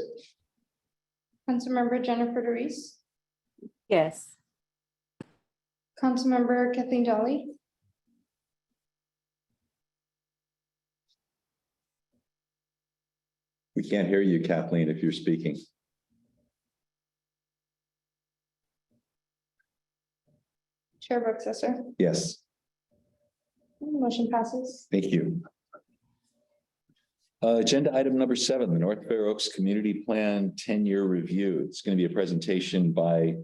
Councilmember Jennifer Deris, Yes. Councilmember Kathleen Jolly, We can't hear you, Kathleen, if you're speaking. Chair Brooks Sesser. Yes, Motion passes. thank you. Agenda item number 7, the North Fair Oaks Community Plan 10-year review. It's going to be a presentation by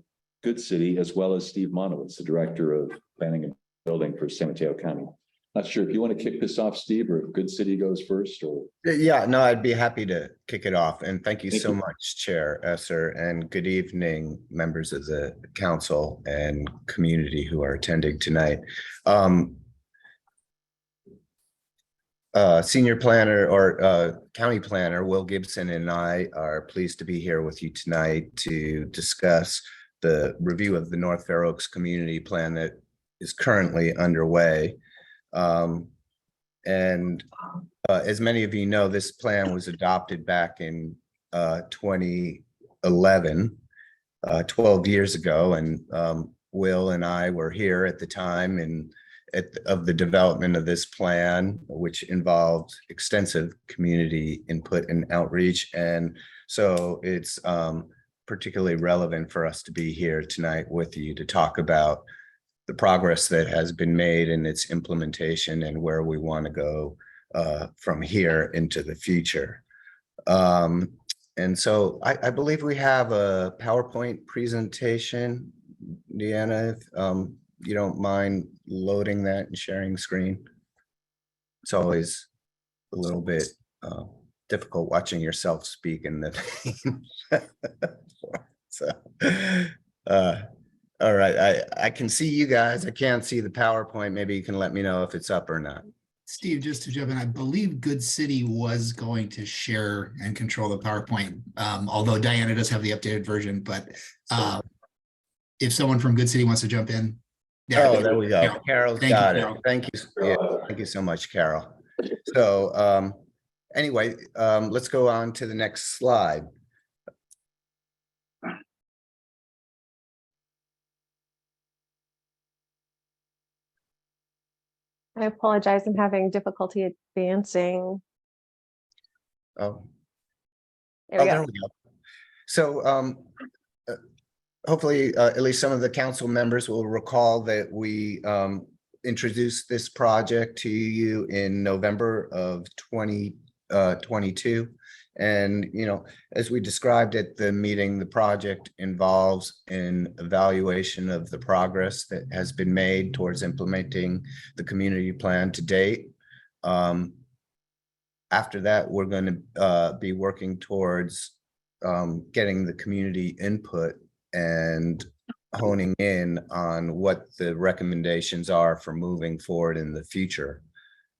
Good City as well as Steve Monowitz, the Director of Planning and Building for San Mateo County. Not sure if you want to kick this off, Steve, or if Good City goes first, or. Yeah, no, I'd be happy to kick it off. And thank you Thank so you. much, Chair Esser, and good evening, members of the council and community who are attending tonight. Senior planner or county planner Will Gibson and I are pleased to be here with you tonight to discuss the review of the North Fair Oaks Community Plan that is currently underway. As many of you know, this plan was adopted back in 2011, 12 years ago, and Will and I were here at the time of the development of this plan, which involved extensive community input and outreach. And so it's particularly relevant for us to be here tonight with you to talk about the progress that has been made in its implementation and where we want to go from here into the future. And so I believe we have a PowerPoint presentation. Deanna, if you don't mind loading that and sharing screen. It's always a little bit difficult watching yourself speak in the thing. So, all right, I can see you guys. I can't see the PowerPoint. Maybe you can let me know if it's up or not. Steve, just to jump in, I believe Good City was going to share and control the PowerPoint, although Diana does have the updated version, but if someone from Good City wants to jump in. Oh, there we go. Carol's got it. Carol. Thank you. Yeah, thank you so much, Carol. So anyway, let's go on to the next slide. I apologize. I'm having difficulty advancing. Oh, There we there go. we go. So hopefully at least some of the council members will recall that we introduced this project to you in November of 2022. And, you know, as we described at the meeting, the project involves an evaluation of the progress that has been made towards implementing the community plan to date. After that, we're going to be working towards getting the community input and honing in on what the recommendations are for moving forward in the future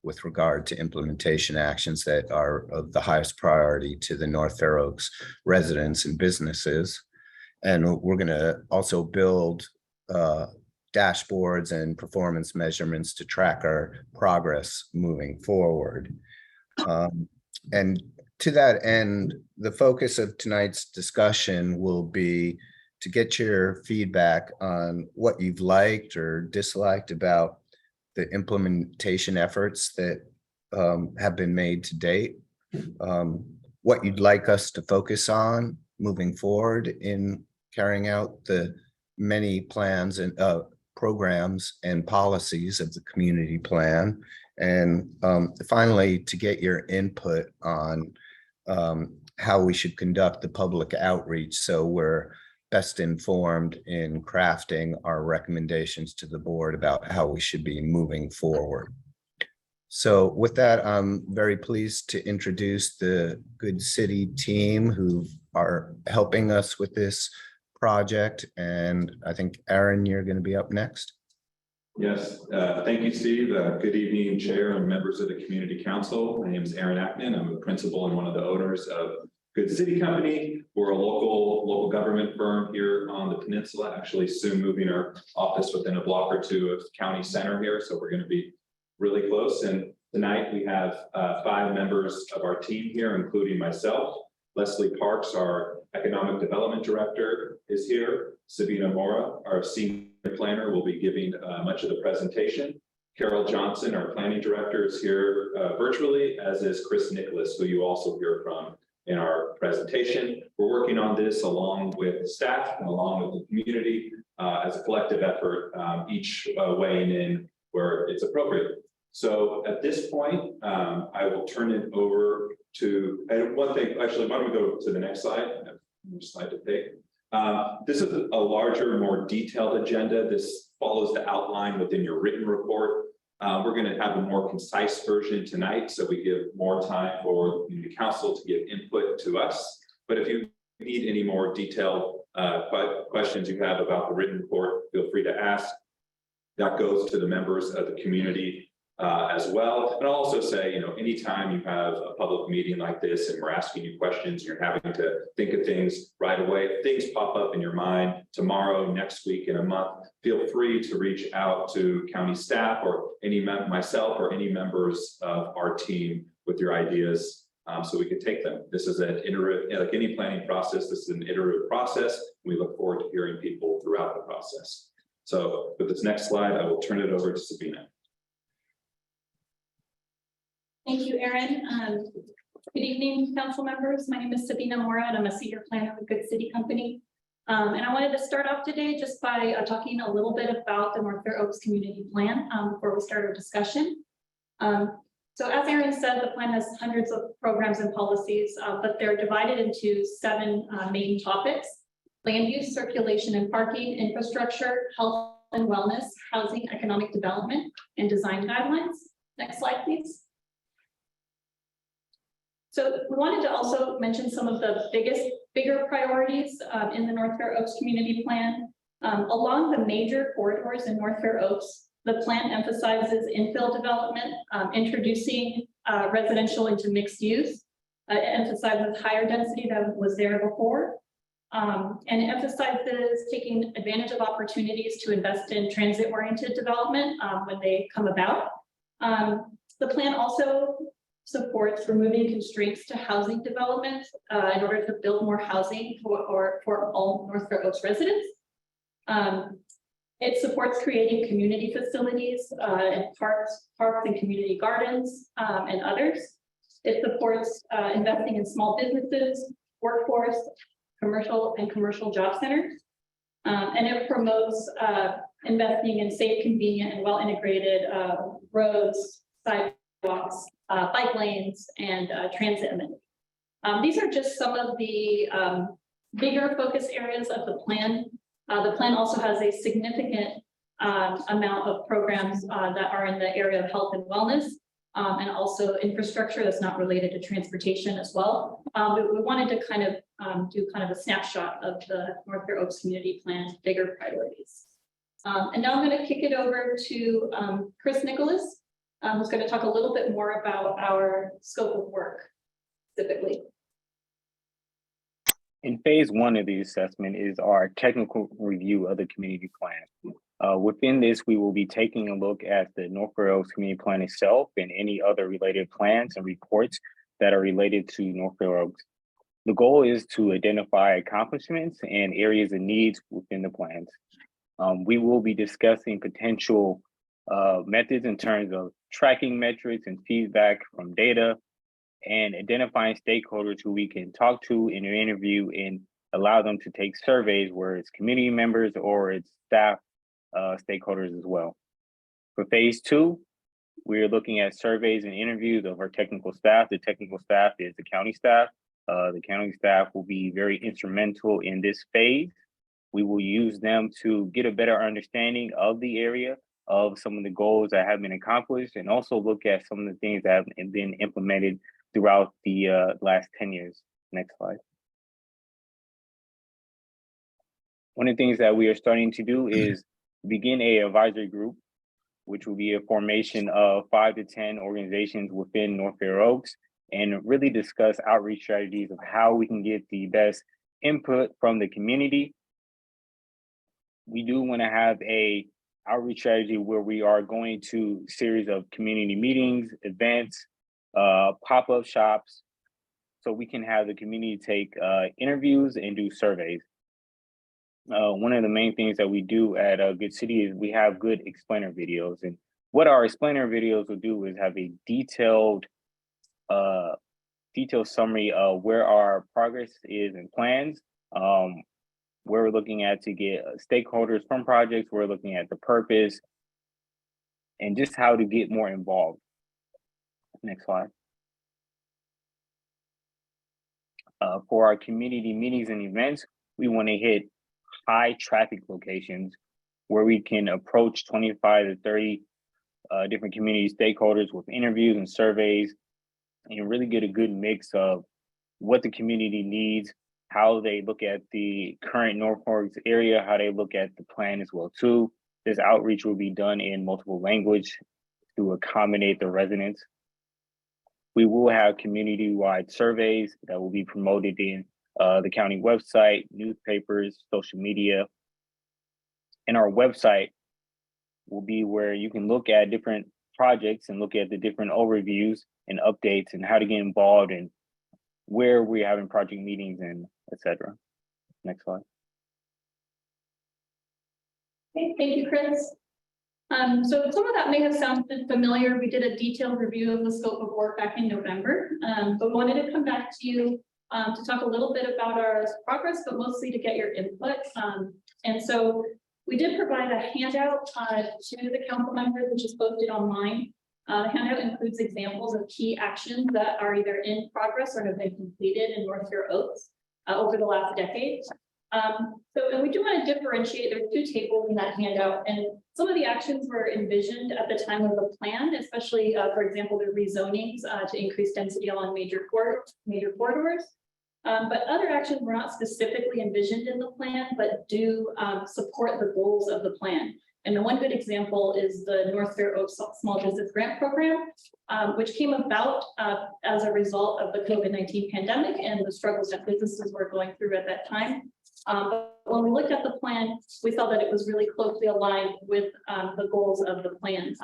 with regard to implementation actions that are of the highest priority to the North Fair Oaks residents and businesses. And we're going to also build dashboards and performance measurements to track our progress moving forward. And to that end, the focus of tonight's discussion will be to get your feedback on what you've liked or disliked about the implementation efforts that have been made to date, what you'd like us to focus on moving forward in carrying out the many plans and programs and policies of the community plan. And finally, to get your input on how we should conduct the public outreach so we're best informed in crafting our recommendations to the board about how we should be moving forward. So with that, I'm very pleased to introduce the Good City team who are helping us with this project. And I think, Aaron, you're going to be up next. Yes, thank you, Steve. Good evening, Chair and members of the Community Council. My name is Aaron Ackman. I'm a principal and one of the owners of Good City Company. We're a local government firm here on the peninsula, actually soon moving our office within a block or two of County Center here. So we're going to be really close. And tonight we have 5 members of our team here, including myself. Leslie Parks, our Economic Development Director, is here. Sabina Mora, our Senior Planner, will be giving much of the presentation. Carol Johnson, our Planning Director, is here virtually, as is Chris Nicholas, who you also hear from in our presentation. We're working on this along with staff and along with the community as a collective effort, each weighing in where it's appropriate. So at this point, I will turn it over to, and one thing, actually, why don't we go to the next slide? I have more slide to take. This is a larger, more detailed agenda. This follows the outline within your written report. We're going to have a more concise version tonight, so we give more time for the Community Council to give input to us. But if you need any more detailed questions you have about the written report, feel free to ask. That goes to the members of the community as well. And I'll also say, anytime you have a public meeting like this and we're asking you questions, you're having to think of things right away. If things pop up in your mind tomorrow, next week, in a month, feel free to reach out to county staff or myself or any members of our team with your ideas so we can take them. This is an iterative, like any planning process, this is an iterative process. We look forward to hearing people throughout the process. So with this next slide, I will turn it over to Sabina. Thank you, Aaron. Good evening, council members. My name is Sabina Mora, and I'm a senior planner with Good City Company. And I wanted to start off today just by talking a little bit about the North Fair Oaks Community Plan before we start our discussion. So as Aaron said, the plan has hundreds of programs and policies, but they're divided into 7 main topics: land use, circulation and parking, infrastructure, health and wellness, housing, economic development, and design guidelines. Next slide, please. So we wanted to also mention some of the bigger priorities in the North Fair Oaks Community Plan. Along the major corridors in North Fair Oaks, the plan emphasizes infill development, introducing residential into mixed use. It emphasizes higher density than was there before. And it emphasizes taking advantage of opportunities to invest in transit-oriented development when they come about. The plan also supports removing constraints to housing development in order to build more housing for all North Fair Oaks residents. It supports creating community facilities and parks and community gardens and others. It supports investing in small businesses, workforce, commercial job centers. And it promotes investing in safe, convenient, and well-integrated roads, sidewalks, bike lanes, and transit amenities. These are just some of the bigger focus areas of the plan. The plan also has a significant amount of programs that are in the area of health and wellness, and also infrastructure that's not related to transportation as well. We wanted to kind of do kind of a snapshot of the North Fair Oaks Community Plan's bigger priorities. And now I'm going to kick it over to Chris Nicholas, who's going to talk a little bit more about our scope of work specifically. In phase 1 of the assessment is our technical review of the community plan. Within this, we will be taking a look at the North Fair Oaks Community Plan itself and any other related plans and reports that are related to North Fair Oaks. The goal is to identify accomplishments and areas of needs within the plans. We will be discussing potential methods in terms of tracking metrics and feedback from data, and identifying stakeholders who we can talk to in an interview and allow them to take surveys where it's community members or it's staff stakeholders as well. For phase 2, we're looking at surveys and interviews of our technical staff. The technical staff is the county staff. The county staff will be very instrumental in this phase. We will use them to get a better understanding of the area, of some of the goals that have been accomplished, and also look at some of the things that have been implemented throughout the last 10 years. Next slide. One of the things that we are starting to do is begin a advisory group, which will be a formation of 5 to 10 organizations within North Fair Oaks, and really discuss outreach strategies of how we can get the best input from the community. We do want to have a outreach strategy where we are going to series of community meetings, events, pop-up shops, so we can have the community take interviews and do surveys. One of the main things that we do at Good City is we have good explainer videos, and what our explainer videos will do is have a detailed summary of where our progress is and plans, where we're looking at to get stakeholders from projects, we're looking at the purpose, and just how to get more involved. Next slide. For our community meetings and events, we want to hit high traffic locations where we can approach 25 to 30 different community stakeholders with interviews and surveys, and really get a good mix of what the community needs, how they look at the current North Forks area, how they look at the plan as well too. This outreach will be done in multiple language to accommodate the residents. We will have community-wide surveys that will be promoted in the county website, newspapers, social media. And our website will be where you can look at different projects and look at the different overviews and updates and how to get involved and where we're having project meetings and etc. Next slide. Okay, thank you, Chris. So some of that may have sounded familiar. We did a detailed review of the scope of work back in November, but wanted to come back to you to talk a little bit about our progress, but mostly to get your input. And so we did provide a handout to the council members, which is posted online. The handout includes examples of key actions that are either in progress or have been completed in North Fair Oaks over the last decade. And we do want to differentiate. There's 2 tables in that handout, and some of the actions were envisioned at the time of the plan, especially, for example, the rezonings to increase density along major corridors. But other actions were not specifically envisioned in the plan, but do support the goals of the plan. And the one good example is the North Fair Oaks Small Business Grant Program, which came about as a result of the COVID-19 pandemic and the struggles that businesses were going through at that time. But when we looked at the plan, we saw that it was really closely aligned with the goals of the plan.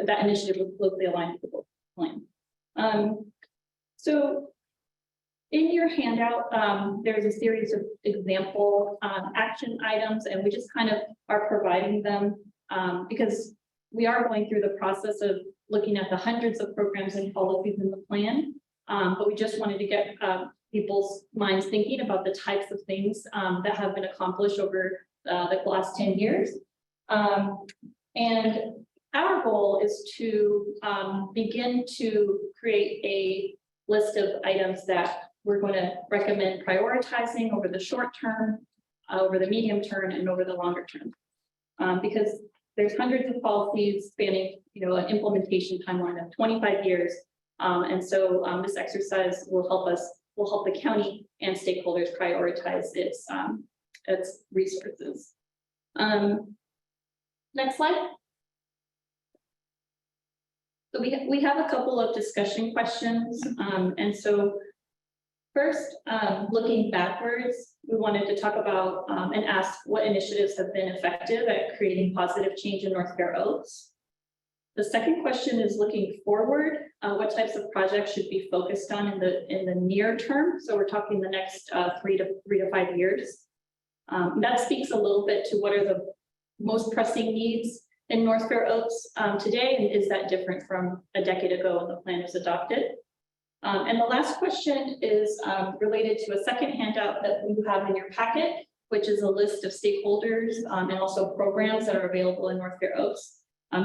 That initiative was closely aligned with the goals of the plan. So in your handout, there's a series of example action items, and we just kind of are providing them because we are going through the process of looking at the hundreds of programs and policies in the plan. But we just wanted to get people's minds thinking about the types of things that have been accomplished over the last 10 years. And our goal is to begin to create a list of items that we're going to recommend prioritizing over the short term, over the medium term, and over the longer term. Because there's hundreds of policies spanning, an implementation timeline of 25 years. And so this exercise will help the county and stakeholders prioritize its resources. Next slide. So we have a couple of discussion questions. And so first, looking backwards, we wanted to talk about and ask what initiatives have been effective at creating positive change in North Fair Oaks. The second question is looking forward, what types of projects should be focused on in the near term? So we're talking the next 3 to 5 years. That speaks a little bit to what are the most pressing needs in North Fair Oaks today, and is that different from a decade ago when the plan was adopted? And the last question is related to a second handout that you have in your packet, which is a list of stakeholders and also programs that are available in North Fair Oaks.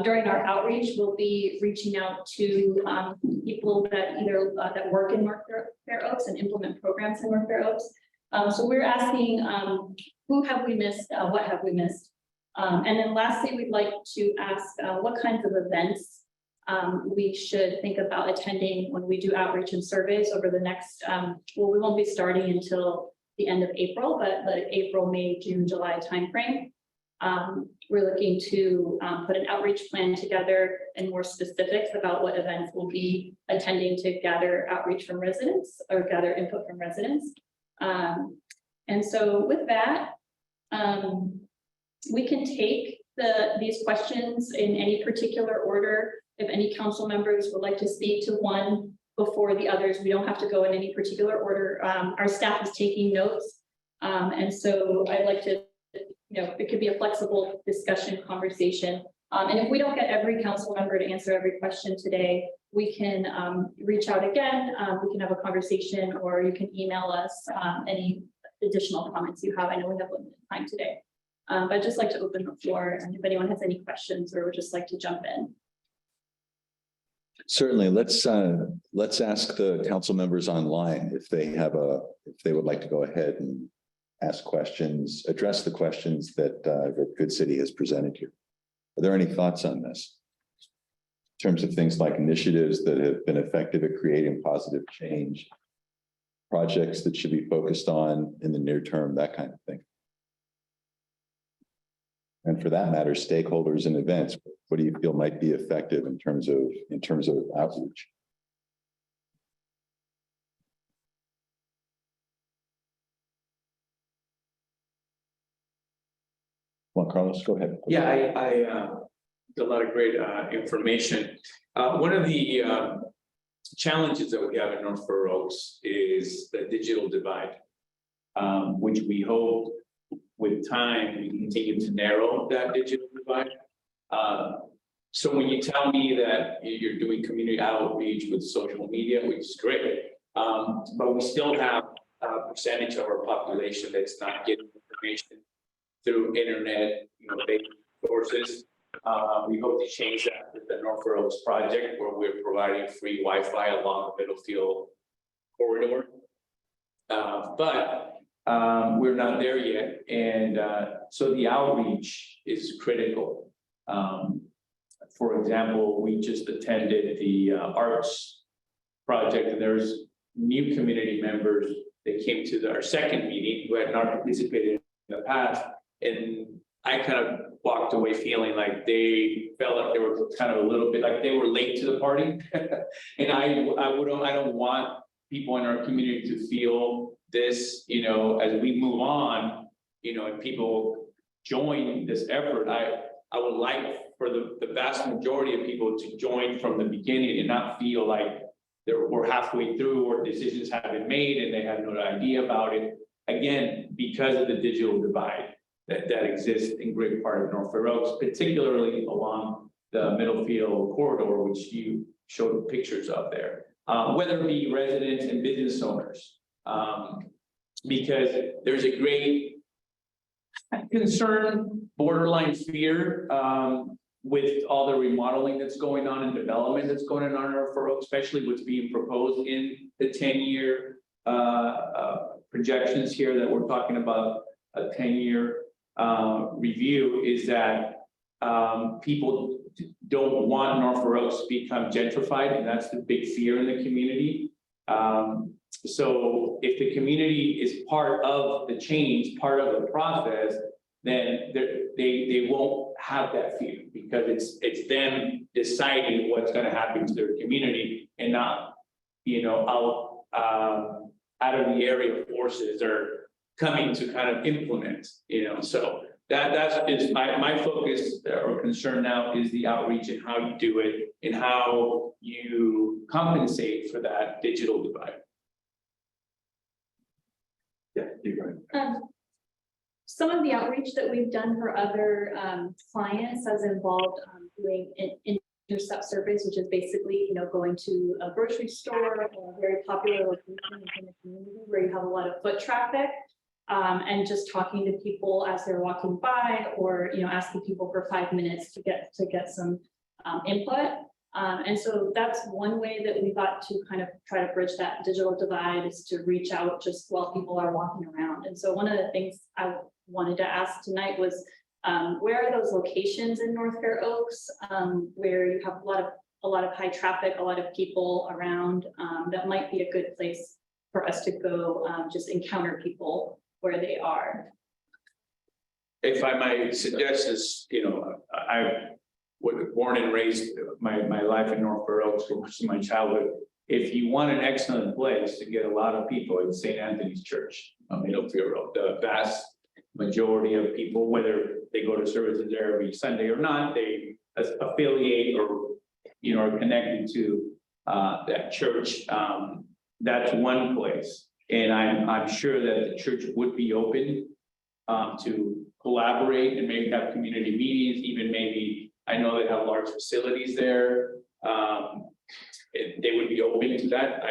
During our outreach, we'll be reaching out to people that either that work in North Fair Oaks and implement programs in North Fair Oaks. So we're asking who have we missed, what have we missed? And then lastly, we'd like to ask what kinds of events we should think about attending when we do outreach and surveys over the next, well, we won't be starting until the end of April, but like April, May, June, July timeframe. We're looking to put an outreach plan together and more specifics about what events we'll be attending to gather outreach from residents or gather input from residents. And so with that, we can take these questions in any particular order. If any council members would like to speak to one before the others, we don't have to go in any particular order. Our staff is taking notes. And so I'd like to, it could be a flexible discussion conversation. And if we don't get every council member to answer every question today, we can reach out again. We can have a conversation, or you can email us any additional comments you have. I know we have limited time today. But I'd just like to open the floor, and if anyone has any questions or would just like to jump in. Certainly, let's ask the council members online if they would like to go ahead and ask questions, address the questions that Good City has presented here. Are there any thoughts on this? In terms of things like initiatives that have been effective at creating positive change, projects that should be focused on in the near term, that kind of thing. And for that matter, stakeholders and events, what do you feel might be effective in terms of outreach? Juan Carlos, go ahead. Yeah, I a lot of great information. One of the challenges that we have in North Fair Oaks is the digital divide, which we hope with time we continue to narrow that digital divide. So when you tell me that you're doing community outreach with social media, which is great, but we still have a percentage of our population that's not getting information through internet, based sources. We hope to change that with the North Fair Oaks project, where we're providing free Wi-Fi along the Middlefield corridor. But we're not there yet, and so the outreach is critical. For example, we just attended the arts project, and there's new community members that came to our second meeting who had not participated in the past, and I kind of walked away feeling like they felt like they were kind of a little bit like they were late to the party. And I don't want people in our community to feel this, as we move on, and people join this effort. I would like for the vast majority of people to join from the beginning and not feel like we're halfway through or decisions have been made and they have no idea about it. Again, because of the digital divide that exists in great part of North Fair Oaks, particularly along the Middlefield corridor, which you showed pictures of there, whether it be residents and business owners, because there's a great concern, borderline fear, with all the remodeling that's going on and development that's going on in North Fair Oaks, especially what's being proposed in the 10-year projections here that we're talking about, a 10-year review, is that people don't want North Fair Oaks to become gentrified, and that's the big fear in the community. So if the community is part of the change, part of the process, then they won't have that fear, because it's them deciding what's going to happen to their community, and not out of the area forces are coming to kind of implement, so that's just my focus or concern now is the outreach and how you do it and how you compensate for that digital divide. Yeah, you're right. Some of the outreach that we've done for other clients has involved doing intercept surveys, which is basically, going to a grocery store or a very popular location in the community where you have a lot of foot traffic. And just talking to people as they're walking by, or asking people for 5 minutes to get some input. And so that's one way that we thought to kind of try to bridge that digital divide, is to reach out just while people are walking around. And so one of the things I wanted to ask tonight was, where are those locations in North Fair Oaks where you have a lot of high traffic, a lot of people around, that might be a good place for us to go, just encounter people where they are. If I might suggest this, I was born and raised my life in North Fair Oaks for most of my childhood. If you want an excellent place to get a lot of people, it's St. Anthony's Church on Middle Fair Road. The vast majority of people, whether they go to services there every Sunday or not, they affiliate or are connected to that church. That's one place. And I'm sure that the church would be open to collaborate and maybe have community meetings, even maybe, I know they have large facilities there. They would be open to that.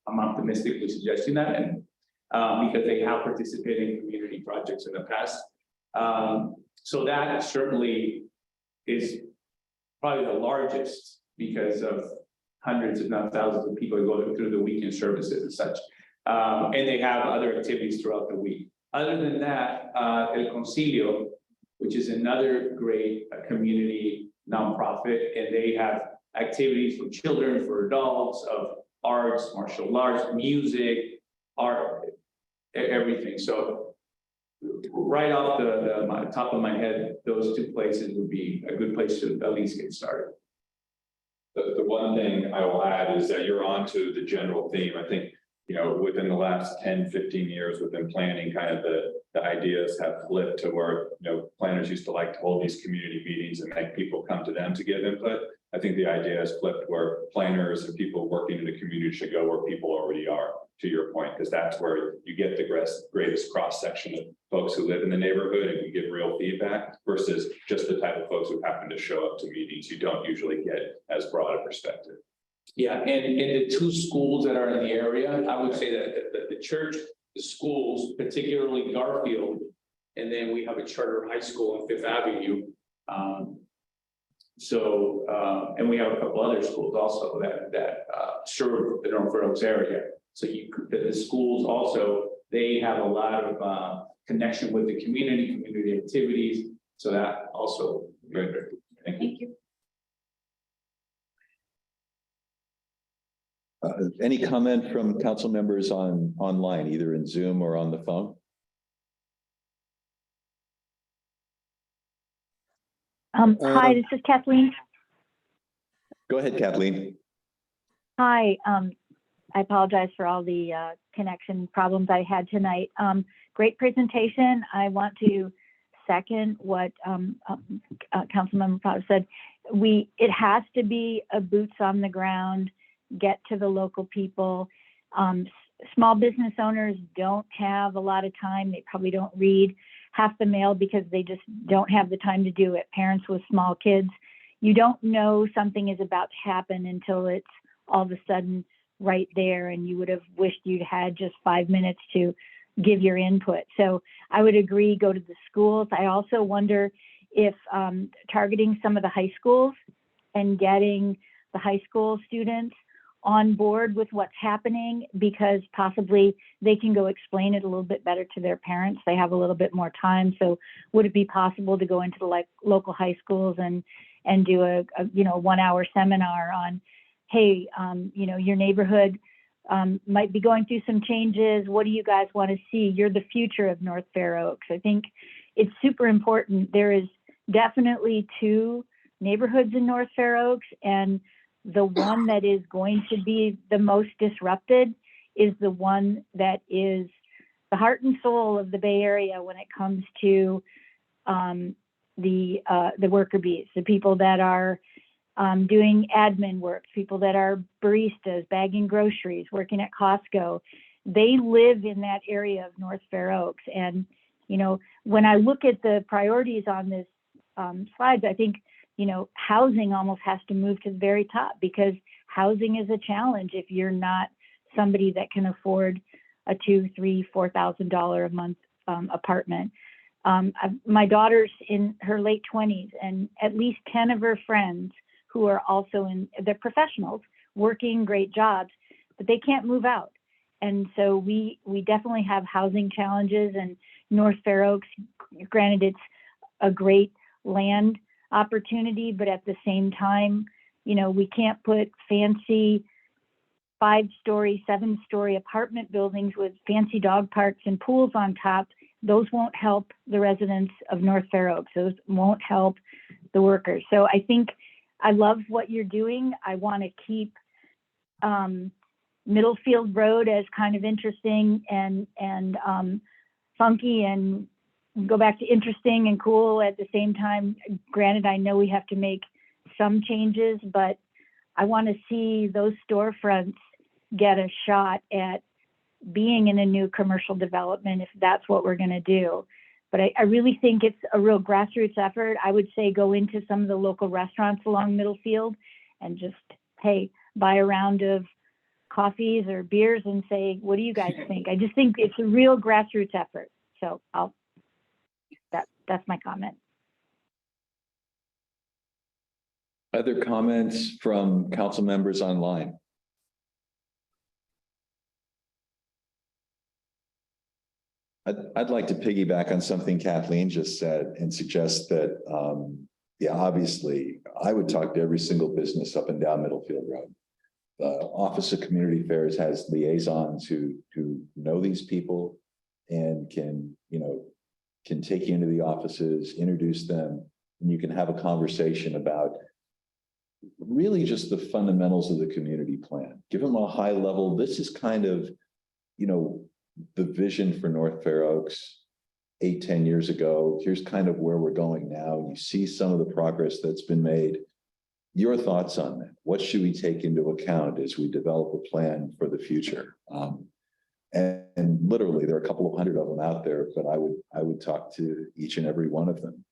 I'm optimistically suggesting that, and because they have participated in community projects in the past. So that certainly is probably the largest, because of hundreds, if not thousands of people who go through the weekend services and such. And they have other activities throughout the week. Other than that, El Concilio, which is another great community nonprofit, and they have activities for children, for adults, of arts, martial arts, music, art, everything. So right off the top of my head, those two places would be a good place to at least get started. The one thing I will add is that you're onto the general theme. I think, within the last 10, 15 years within planning, kind of the ideas have flipped to where, planners used to like to hold these community meetings and make people come to them to give input. I think the idea has flipped where planners and people working in the community should go where people already are, to your point, because that's where you get the greatest cross section of folks who live in the neighborhood and you get real feedback, versus just the type of folks who happen to show up to meetings. You don't usually get as broad a perspective. Yeah, and the two schools that are in the area, I would say that the church, the schools, particularly Garfield, and then we have a charter high school on Fifth Avenue. And we have a couple other schools also that serve the North Fair Oaks area. So the schools also, they have a lot of connection with the community activities. So that also very, very good. Thank you. Any comment from council members online, either in Zoom or on the phone? Hi, this is Kathleen. Go ahead, Kathleen. Hi, I apologize for all the connection problems I had tonight. Great presentation. I want to second what Councilmember Prado said. It has to be a boots on the ground, get to the local people. Small business owners don't have a lot of time. They probably don't read half the mail because they just don't have the time to do it. Parents with small kids, you don't know something is about to happen until it's all of a sudden right there, and you would have wished you'd had just 5 minutes to give your input. So I would agree, go to the schools. I also wonder if targeting some of the high schools and getting the high school students on board with what's happening, because possibly they can go explain it a little bit better to their parents. They have a little bit more time. So would it be possible to go into the local high schools and do a 1 hour seminar on, hey, your neighborhood might be going through some changes. What do you guys want to see? You're the future of North Fair Oaks. I think it's super important. There is definitely 2 neighborhoods in North Fair Oaks, and the one that is going to be the most disrupted is the one that is the heart and soul of the Bay Area when it comes to the worker bees, the people that are doing admin work, people that are baristas, bagging groceries, working at Costco. They live in that area of North Fair Oaks. And, when I look at the priorities on this slides, I think, you know, housing almost has to move to the very top, because housing is a challenge if you're not somebody that can afford a $2,000, $3,000, $4,000 a month apartment. My daughter's in her late 20s, and at least 10 of her friends who are also they're professionals working great jobs, but they can't move out. And so we definitely have housing challenges, and North Fair Oaks, granted, it's a great land opportunity, but at the same time, you know, we can't put fancy 5-story, 7-story apartment buildings with fancy dog parks and pools on top. Those won't help the residents of North Fair Oaks. Those won't help the workers. So I think I love what you're doing. I want to keep Middlefield Road as kind of interesting and funky, and go back to interesting and cool at the same time. Granted, I know we have to make some changes, but I want to see those storefronts get a shot at being in a new commercial development if that's what we're going to do. But I really think it's a real grassroots effort. I would say go into some of the local restaurants along Middlefield and just, hey, buy a round of coffees or beers and say, what do you guys think? I just think it's a real grassroots effort. So that's my comment. Other comments from council members online? I'd like to piggyback on something Kathleen just said and suggest that, yeah, obviously, I would talk to every single business up and down Middlefield Road. The Office of Community Affairs has liaisons who know these people and can take you into the offices, introduce them, and you can have a conversation about really just the fundamentals of the community plan. Give them a high level. This is kind of, the vision for North Fair Oaks 8-10 years ago. Here's kind of where we're going now. You see some of the progress that's been made. Your thoughts on that? What should we take into account as we develop a plan for the future? And literally, there are a couple of hundred of them out there, but I would talk to each and every one of them.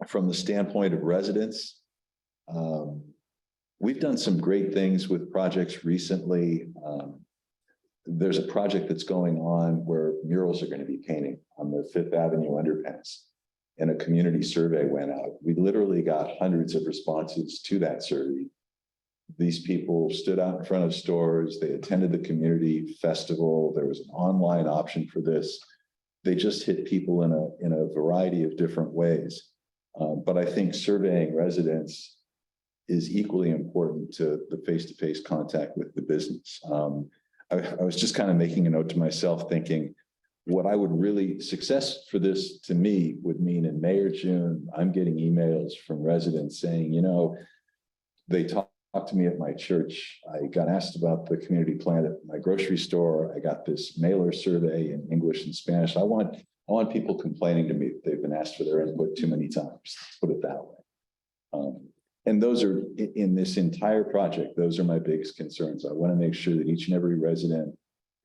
From the standpoint of residents, we've done some great things with projects recently. There's a project that's going on where murals are going to be painting on the Fifth Avenue underpass, and a community survey went out. We literally got hundreds of responses to that survey. These people stood out in front of stores. They attended the community festival. There was an online option for this. They just hit people in a variety of different ways. But I think surveying residents is equally important to the face-to-face contact with the business. I was just kind of making a note to myself, thinking what I would really, success for this to me would mean in May or June, I'm getting emails from residents saying, they talked to me at my church. I got asked about the community plan at my grocery store. I got this mailer survey in English and Spanish. I want people complaining to me that they've been asked for their input too many times. Let's put it that way. And those are, in this entire project, those are my biggest concerns. I want to make sure that each and every resident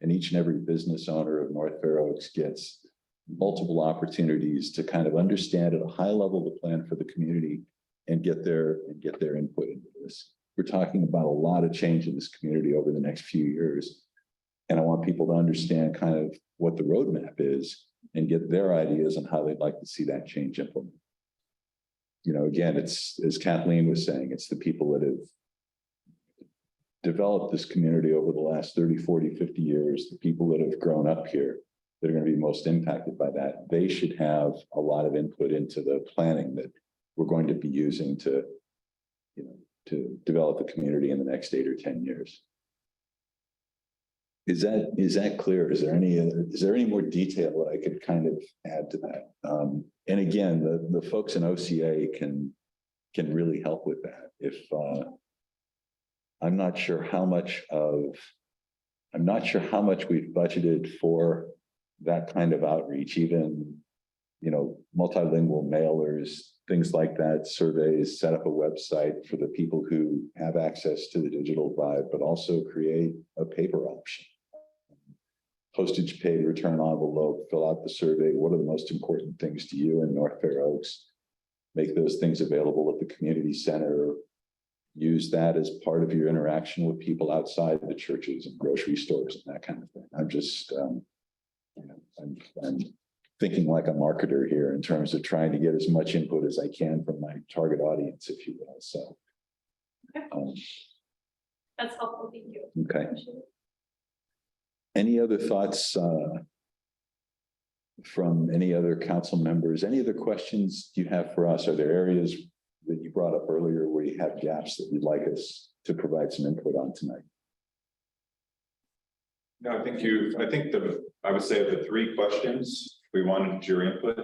and each and every business owner of North Fair Oaks gets multiple opportunities to kind of understand at a high level the plan for the community and get their input into this. We're talking about a lot of change in this community over the next few years. And I want people to understand kind of what the roadmap is and get their ideas on how they'd like to see that change implemented. Again, it's, as Kathleen was saying, it's the people that have developed this community over the last 30, 40, 50 years, the people that have grown up here that are going to be most impacted by that. They should have a lot of input into the planning that we're going to be using to develop the community in the next 8 or 10 years. Is that clear? Is there any more detail that I could kind of add to that? And again, the folks in OCA can really help with that. If I'm not sure how much we've budgeted for that kind of outreach, even multilingual mailers, things like that, surveys, set up a website for the people who have access to the digital vibe, but also create a paper option. postage paid return envelope, fill out the survey. What are the most important things to you in North Fair Oaks? Make those things available at the community center. Use that as part of your interaction with people outside the churches and grocery stores and that kind of thing. I'm just, I'm thinking like a marketer here in terms of trying to get as much input as I can from my target audience, if you will. So, That's helpful, thank you. okay. Any other thoughts from any other council members? Any other questions you have for us? Are there areas that you brought up earlier where you have gaps that you'd like us to provide some input on tonight? No, I would say of the three questions we wanted your input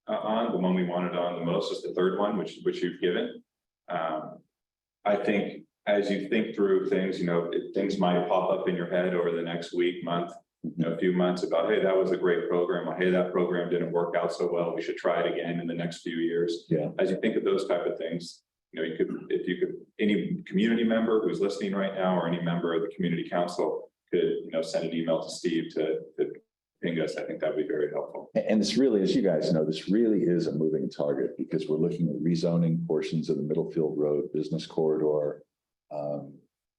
on, the one we wanted on the most is the third one, which you've given. I think as you think through things, things might pop up in your head over the next week, month, a few months about, hey, that was a great program. Or, hey, that program didn't work out so well. We should try it again in the next few years. Yeah. As you think of those type of things, any community member who's listening right now or any member of the community council could, send an email to Steve to ping us. I think that'd be very helpful. And this really, as you guys know, this really is a moving target because we're looking at rezoning portions of the Middlefield Road business corridor.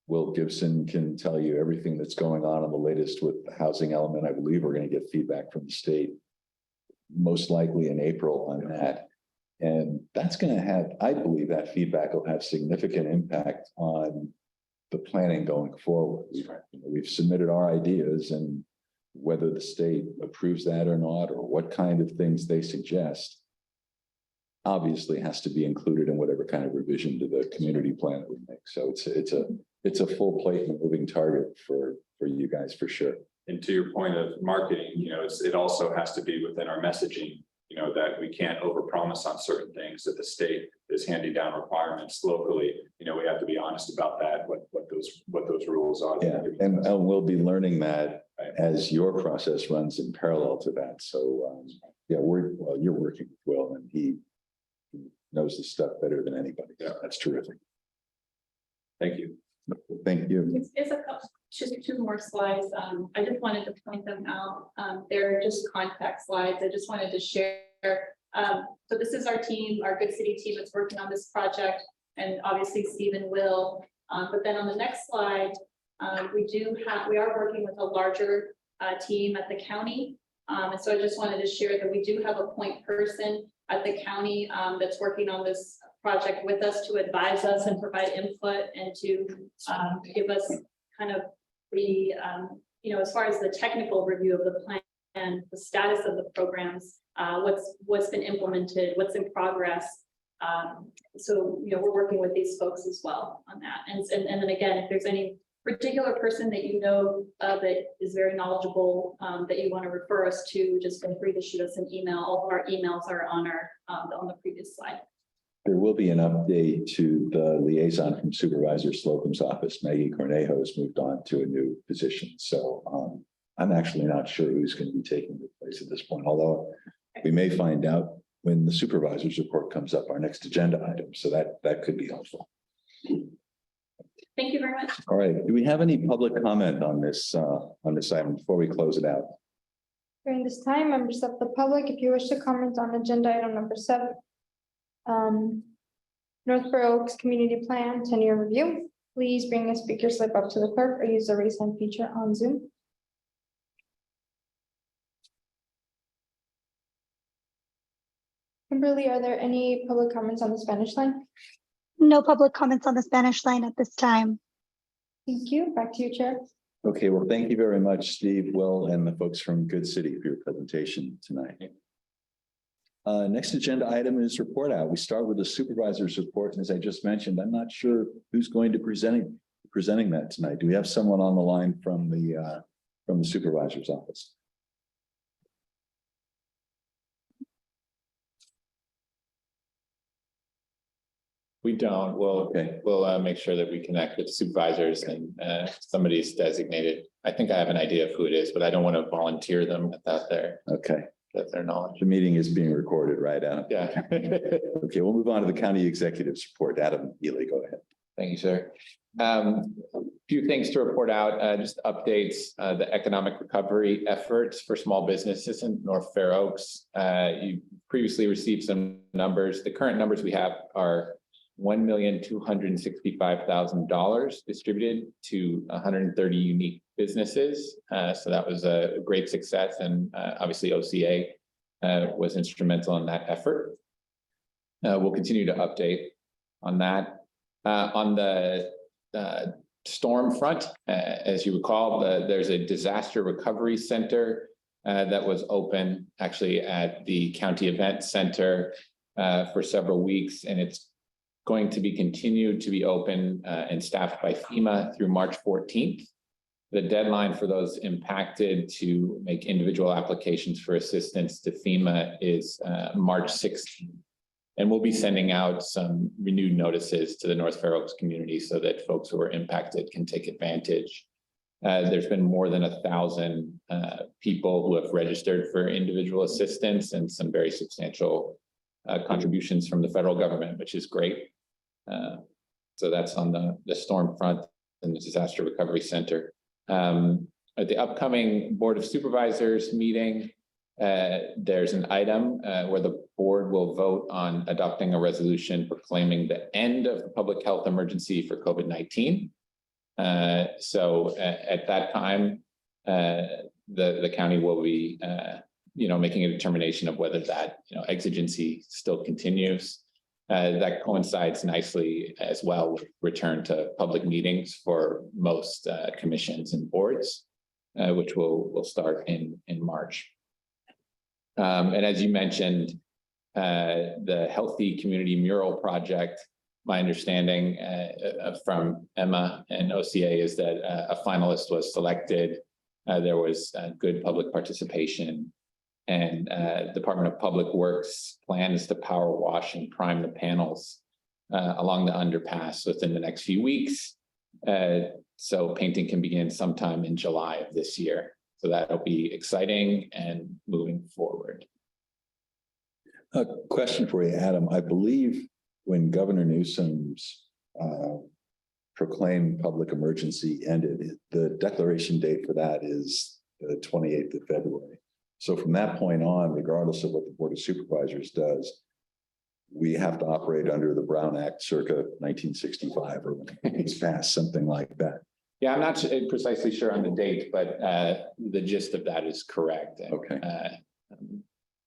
Will Gibson can tell you everything that's going on the latest with the housing element. I believe we're going to get feedback from the state, most likely in April on that. And that's going to have, I believe that feedback will have significant impact on the planning going forward. We've submitted our ideas, and whether the state approves that or not, or what kind of things they suggest, obviously has to be included in whatever kind of revision to the community plan that we make. So it's a full plate and moving target for you guys for sure. And to your point of marketing, it also has to be within our messaging, that we can't overpromise on certain things, that the state is handing down requirements locally. We have to be honest about that, what those rules are. Yeah, and we'll be learning that as your process runs in parallel to that. So you're working with Will, and he knows the stuff better than anybody. Yeah, that's terrific. Thank you. Thank you. It's just two more slides. I just wanted to point them out. They're just contact slides. I just wanted to share. So this is our team, our Good City team that's working on this project, and obviously Steve and Will. But then on the next slide, we are working with a larger team at the county. And so I just wanted to share that we do have a point person at the county that's working on this project with us to advise us and provide input and to give us kind of the, as far as the technical review of the plan and the status of the programs, what's been implemented, what's in progress. So, we're working with these folks as well on that. And then again, if there's any particular person that that is very knowledgeable that you want to refer us to, just feel free to shoot us an email. All of our emails are on the previous slide. There will be an update to the liaison from Supervisor Slocum's office. Maggie Cornejo has moved on to a new position. So I'm actually not sure who's going to be taking the place at this point, although we may find out when the supervisor's report comes up, our next agenda item. So that could be helpful. Thank you very much. All right. Do we have any public comment on this item before we close it out? During this time, members of the public, if you wish to comment on agenda item number 7, North Fair Oaks Community Plan 10-year review, please bring a speaker slip up to the clerk or use the raise hand feature on Zoom. Kimberly, are there any public comments on the Spanish line? No public comments on the Spanish line at this time. Thank you. Back to you, Chair. Okay, well, thank you very much, Steve, Will, and the folks from Good City for your presentation tonight. Next agenda item is report out. We start with the supervisor's report. And as I just mentioned, I'm not sure who's going to presenting that tonight. Do we have someone on the line from the supervisor's office? We don't. We'll make sure that we connect with supervisors and somebody's designated. I think I have an idea of who it is, but I don't want to volunteer them without their knowledge. The meeting is being recorded, right, Adam? Yeah. Okay, we'll move on to the county executive's report. Adam Ely, go ahead. Thank you, sir. Few things to report out, just updates, the economic recovery efforts for small businesses in North Fair Oaks. You previously received some numbers. The current numbers we have are $1,265,000 distributed to 130 unique businesses. So that was a great success, and obviously OCA was instrumental in that effort. We'll continue to update on that. On the storm front, as you recall, there's a disaster recovery center that was open actually at the county event center for several weeks, and it's going to be continued to be open and staffed by FEMA through March 14th. The deadline for those impacted to make individual applications for assistance to FEMA is March 16th. And we'll be sending out some renewed notices to the North Fair Oaks community so that folks who are impacted can take advantage. There's been more than 1,000 people who have registered for individual assistance and some very substantial contributions from the federal government, which is great. So that's on the storm front and the disaster recovery center. At the upcoming Board of Supervisors meeting, there's an item where the board will vote on adopting a resolution proclaiming the end of the public health emergency for COVID-19. So at that time, the county will be, making a determination of whether that, exigency still continues. That coincides nicely as well with return to public meetings for most commissions and boards, which will start in March. And as you mentioned, the Healthy Community Mural Project, my understanding from Emma and OCA is that a finalist was selected. There was good public participation, and Department of Public Works plan is to power wash and prime the panels along the underpass within the next few weeks. So painting can begin sometime in July of this year. So that'll be exciting and moving forward. A question for you, Adam. I believe when Governor Newsom's proclaimed public emergency ended, the declaration date for that is the 28th of February. So from that point on, regardless of what the Board of Supervisors does, we have to operate under the Brown Act circa 1965 or when it was passed, something like that. Yeah, I'm not precisely sure on the date, but the gist of that is correct. And, okay.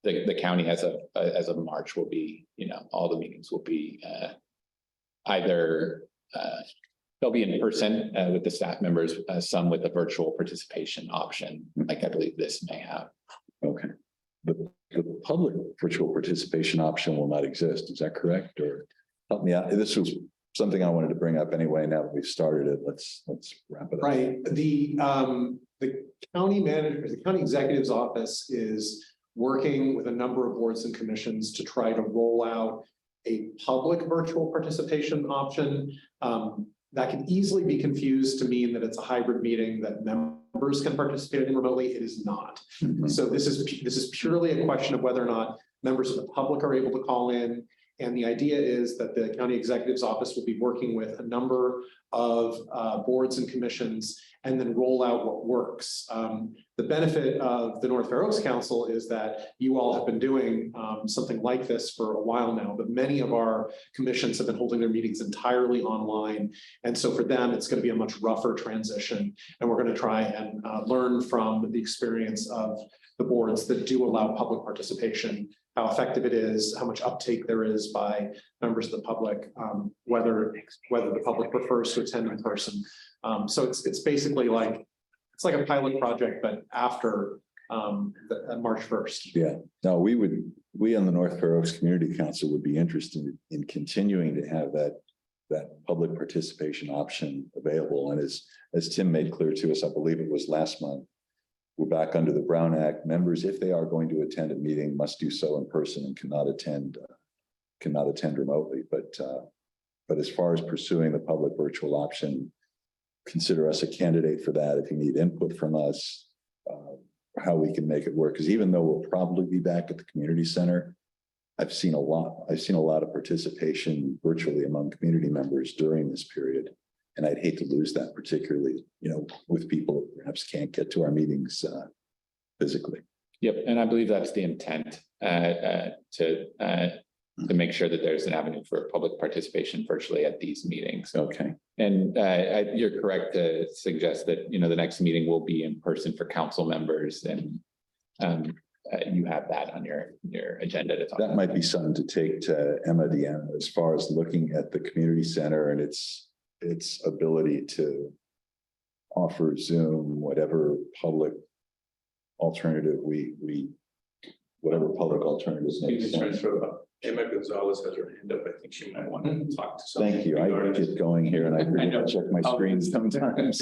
The county as of March will be, all the meetings will be either they'll be in person with the staff members, some with a virtual participation option, like I believe this may have. Okay. The public virtual participation option will not exist. Is that correct? Or help me out. This was something I wanted to bring up anyway. Now that we've started it, let's wrap it up. Right. The county manager, the county executive's office is working with a number of boards and commissions to try to roll out a public virtual participation option. That can easily be confused to mean that it's a hybrid meeting that members can participate in remotely. It is not. Mm-hmm. So this is purely a question of whether or not members of the public are able to call in. And the idea is that the county executive's office will be working with a number of boards and commissions and then roll out what works. The benefit of the North Fair Oaks Council is that you all have been doing something like this for a while now, but many of our commissions have been holding their meetings entirely online. And so for them, it's going to be a much rougher transition. And we're going to try and learn from the experience of the boards that do allow public participation, how effective it is, how much uptake there is by members of the public, whether the public prefers to attend in person. So it's basically like, it's like a pilot project, but after March 1st. Yeah, no, we on the North Fair Oaks Community Council would be interested in continuing to have that public participation option available. And as Tim made clear to us, I believe it was last month, we're back under the Brown Act. Members, if they are going to attend a meeting, must do so in person and cannot attend remotely. But as far as pursuing the public virtual option, consider us a candidate for that. If you need input from us, how we can make it work. Because even though we'll probably be back at the community center, I've seen a lot of participation virtually among community members during this period. And I'd hate to lose that, particularly, with people who perhaps can't get to our meetings physically. Yep, and I believe that's the intent, to make sure that there's an avenue for public participation virtually at these meetings. Okay. And you're correct to suggest that, the next meeting will be in person for council members, and you have that on your agenda to talk That about. might be something to take to Emma Deanna as far as looking at the community center and its ability to offer Zoom, whatever public alternative whatever public alternatives make sense. Emma Gonzalez has her hand up. I think she might want to talk to someone. Thank you. I get going here and I forget to check my screen sometimes.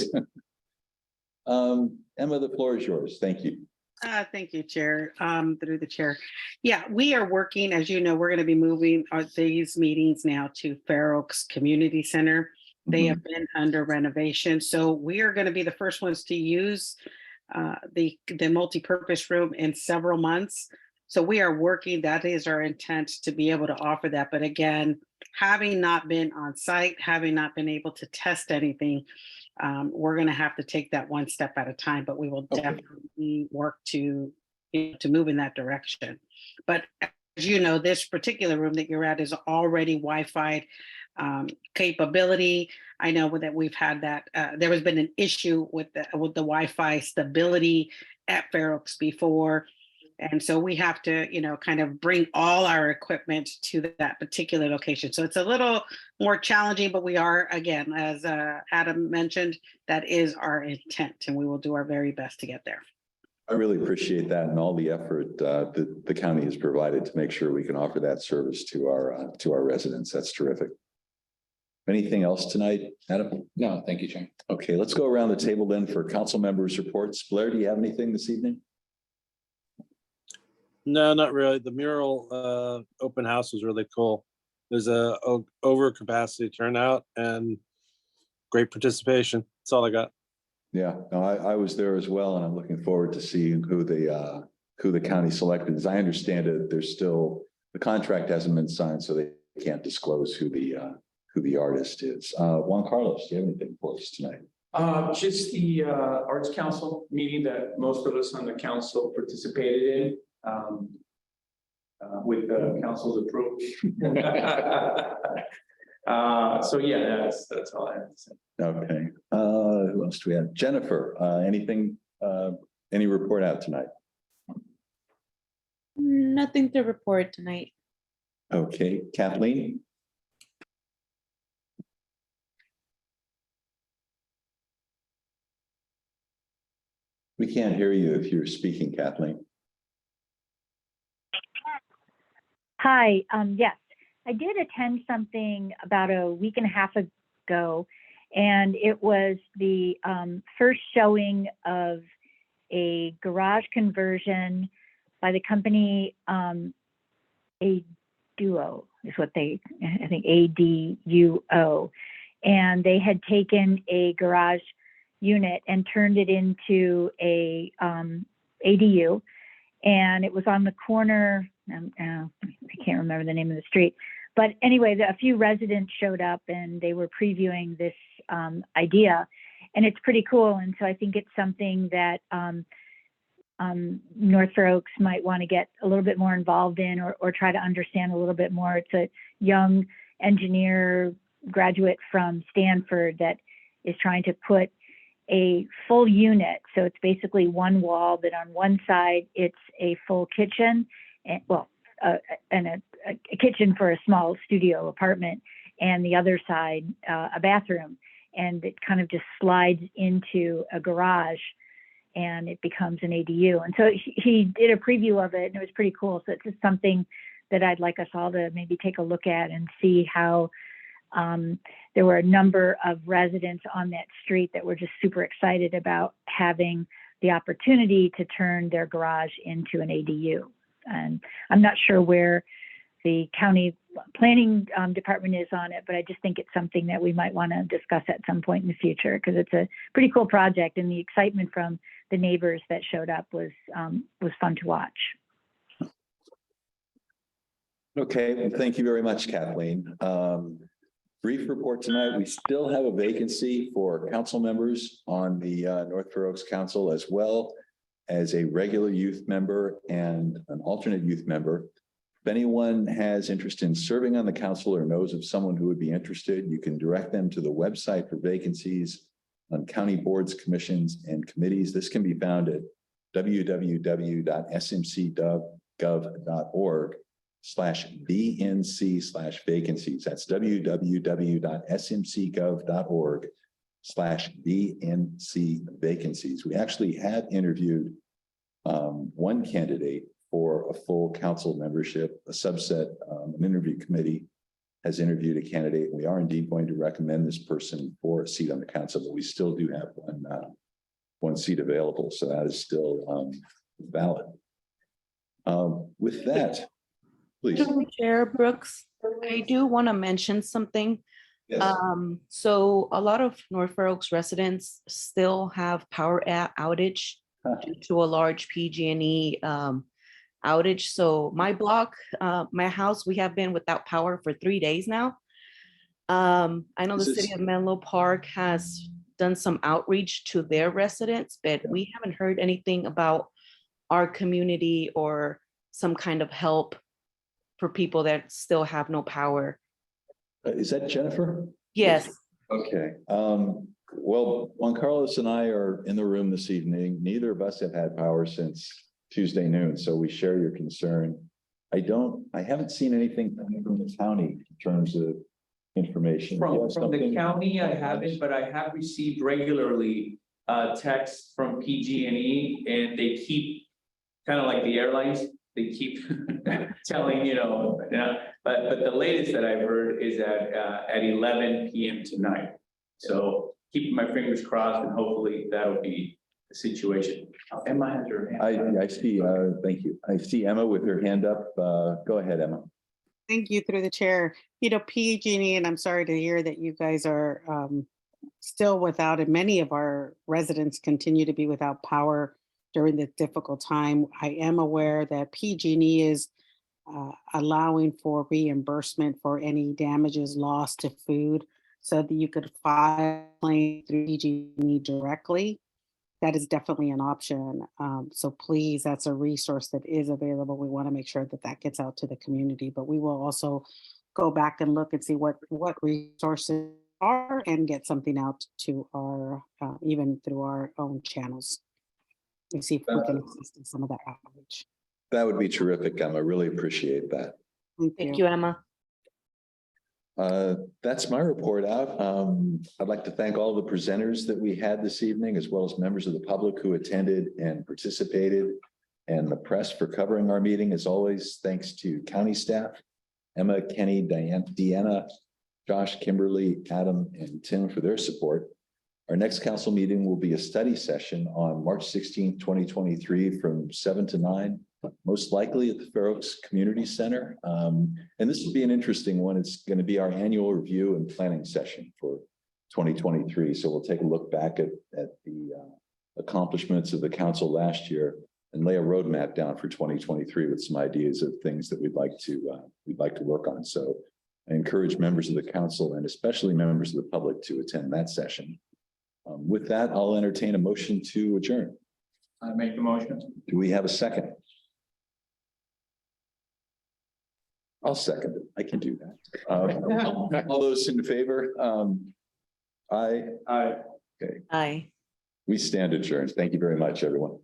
Emma, the floor is yours. Thank you. Thank you, Chair, through the chair. Yeah, we are working, as you know, we're going to be moving these meetings now to Fair Oaks Community Center. They have been under renovation. So we are going to be the first ones to use the multi-purpose room in several months. So we are working, that is our intent, to be able to offer that. But again, having not been on site, having not been able to test anything, we're going to have to take that one step at a time, but we will definitely work to move in that direction. But as you know, this particular room that you're at is already Wi-Fi capability. I know that we've had that, there has been an issue with the Wi-Fi stability at Fair Oaks before. And so we have to, kind of bring all our equipment to that particular location. So it's a little more challenging, but we are, again, as Adam mentioned, that is our intent, and we will do our very best to get there. I really appreciate that and all the effort that the county has provided to make sure we can offer that service to our residents. That's terrific. Anything else tonight, Adam? No, thank you, Chair. Okay, let's go around the table then for council members' reports. Blair, do you have anything this evening? No, not really. The mural open house was really cool. There's a over capacity turnout and great participation. That's all I got. Yeah, no, I was there as well, and I'm looking forward to seeing who the county selected. As I understand it, the contract hasn't been signed, so they can't disclose who the artist is. Juan Carlos, do you have anything for us tonight? Just the Arts Council meeting that most of us on the council participated in. With the council's approval. So yeah, that's all I have to say. Okay. Who else do we have? Jennifer, any report out tonight? Nothing to report tonight. Okay. Kathleen? We can't hear you if you're speaking, Kathleen. Hi, yes, I did attend something about a week and a half ago, and it was the first showing of a garage conversion by the company ADUO is what I think ADUO, and they had taken a garage unit and turned it into a ADU, and it was on the corner. I can't remember the name of the street, but anyway, a few residents showed up and they were previewing this idea, and it's pretty cool. And so I think it's something that North Fair Oaks might want to get a little bit more involved in, or try to understand a little bit more. It's a young engineer graduate from Stanford that is trying to put a full unit. So it's basically one wall, but on one side it's a full kitchen, and a kitchen for a small studio apartment, and the other side a bathroom, and it kind of just slides into a garage and it becomes an ADU. And so he did a preview of it, and it was pretty cool. So it's just something that I'd like us all to maybe take a look at and see how there were a number of residents on that street that were just super excited about having the opportunity to turn their garage into an ADU. And I'm not sure where the county planning department is on it, but I just think it's something that we might want to discuss at some point in the future, because it's a pretty cool project, and the excitement from the neighbors that showed up was fun to watch. Okay, well, thank you very much, Kathleen. Brief report tonight. We still have a vacancy for council members on the North Fair Oaks Council, as well as a regular youth member and an alternate youth member. If anyone has interest in serving on the council or knows of someone who would be interested, you can direct them to the website for vacancies on county boards, commissions, and committees. This can be found at www.smcgov.org/BNC/vacancies. That's www.smcgov.org/BNC vacancies. We actually have interviewed one candidate for a full council membership. A subset, an interview committee has interviewed a candidate. We are indeed going to recommend this person for a seat on the council, but we still do have one seat available. So that is still valid. With that, please. Through the Chair Brooks, I do want to mention something. Yes. So a lot of North Fair Oaks residents still have power outage due to a large PG&E outage. So my block, my house, we have been without power for 3 days now. I know the city of Menlo Park has done some outreach to their residents, but we haven't heard anything about our community or some kind of help for people that still have no power. Is that Jennifer? Yes. Okay. Well, Juan Carlos and I are in the room this evening. Neither of us have had power since Tuesday noon, so we share your concern. I haven't seen anything from the county in terms of information. From the county, I haven't, but I have received regularly texts from PG&E, and they keep, kind of like the airlines, they keep telling, but the latest that I've heard is at 11 p.m. tonight. So keeping my fingers crossed, and hopefully that'll be the situation. Emma has her hand up. I see, thank you. I see Emma with her hand up. Go ahead, Emma. Thank you, through the chair. PG&E, and I'm sorry to hear that you guys are still without, and many of our residents continue to be without power during this difficult time. I am aware that PG&E is allowing for reimbursement for any damages lost to food, so that you could file a claim through PG&E directly. That is definitely an option. So please, that's a resource that is available. We want to make sure that that gets out to the community, but we will also go back and look and see what resources are and get something out to our, even through our own channels. And see if we can assist in some of that outreach. That would be terrific, Emma. Really appreciate that. Thank you, Emma. That's my report out. I'd like to thank all the presenters that we had this evening, as well as members of the public who attended and participated, and the press for covering our meeting. As always, thanks to county staff, Emma, Kenny, Diane, Deanna, Josh, Kimberly, Adam, and Tim for their support. Our next council meeting will be a study session on March 16th, 2023 from 7 to 9. Most likely at the Fair Oaks Community Center. And this will be an interesting one. It's going to be our annual review and planning session for 2023. So we'll take a look back at the accomplishments of the council last year and lay a roadmap down for 2023 with some ideas of things that we'd like to work on. So I encourage members of the council and especially members of the public to attend that session. With that, I'll entertain a motion to adjourn. I make the motion. Do we have a second? I'll second it. I can do that. All those in favor? Aye. Aye. Okay. Aye. We stand adjourned. Thank you very much, everyone.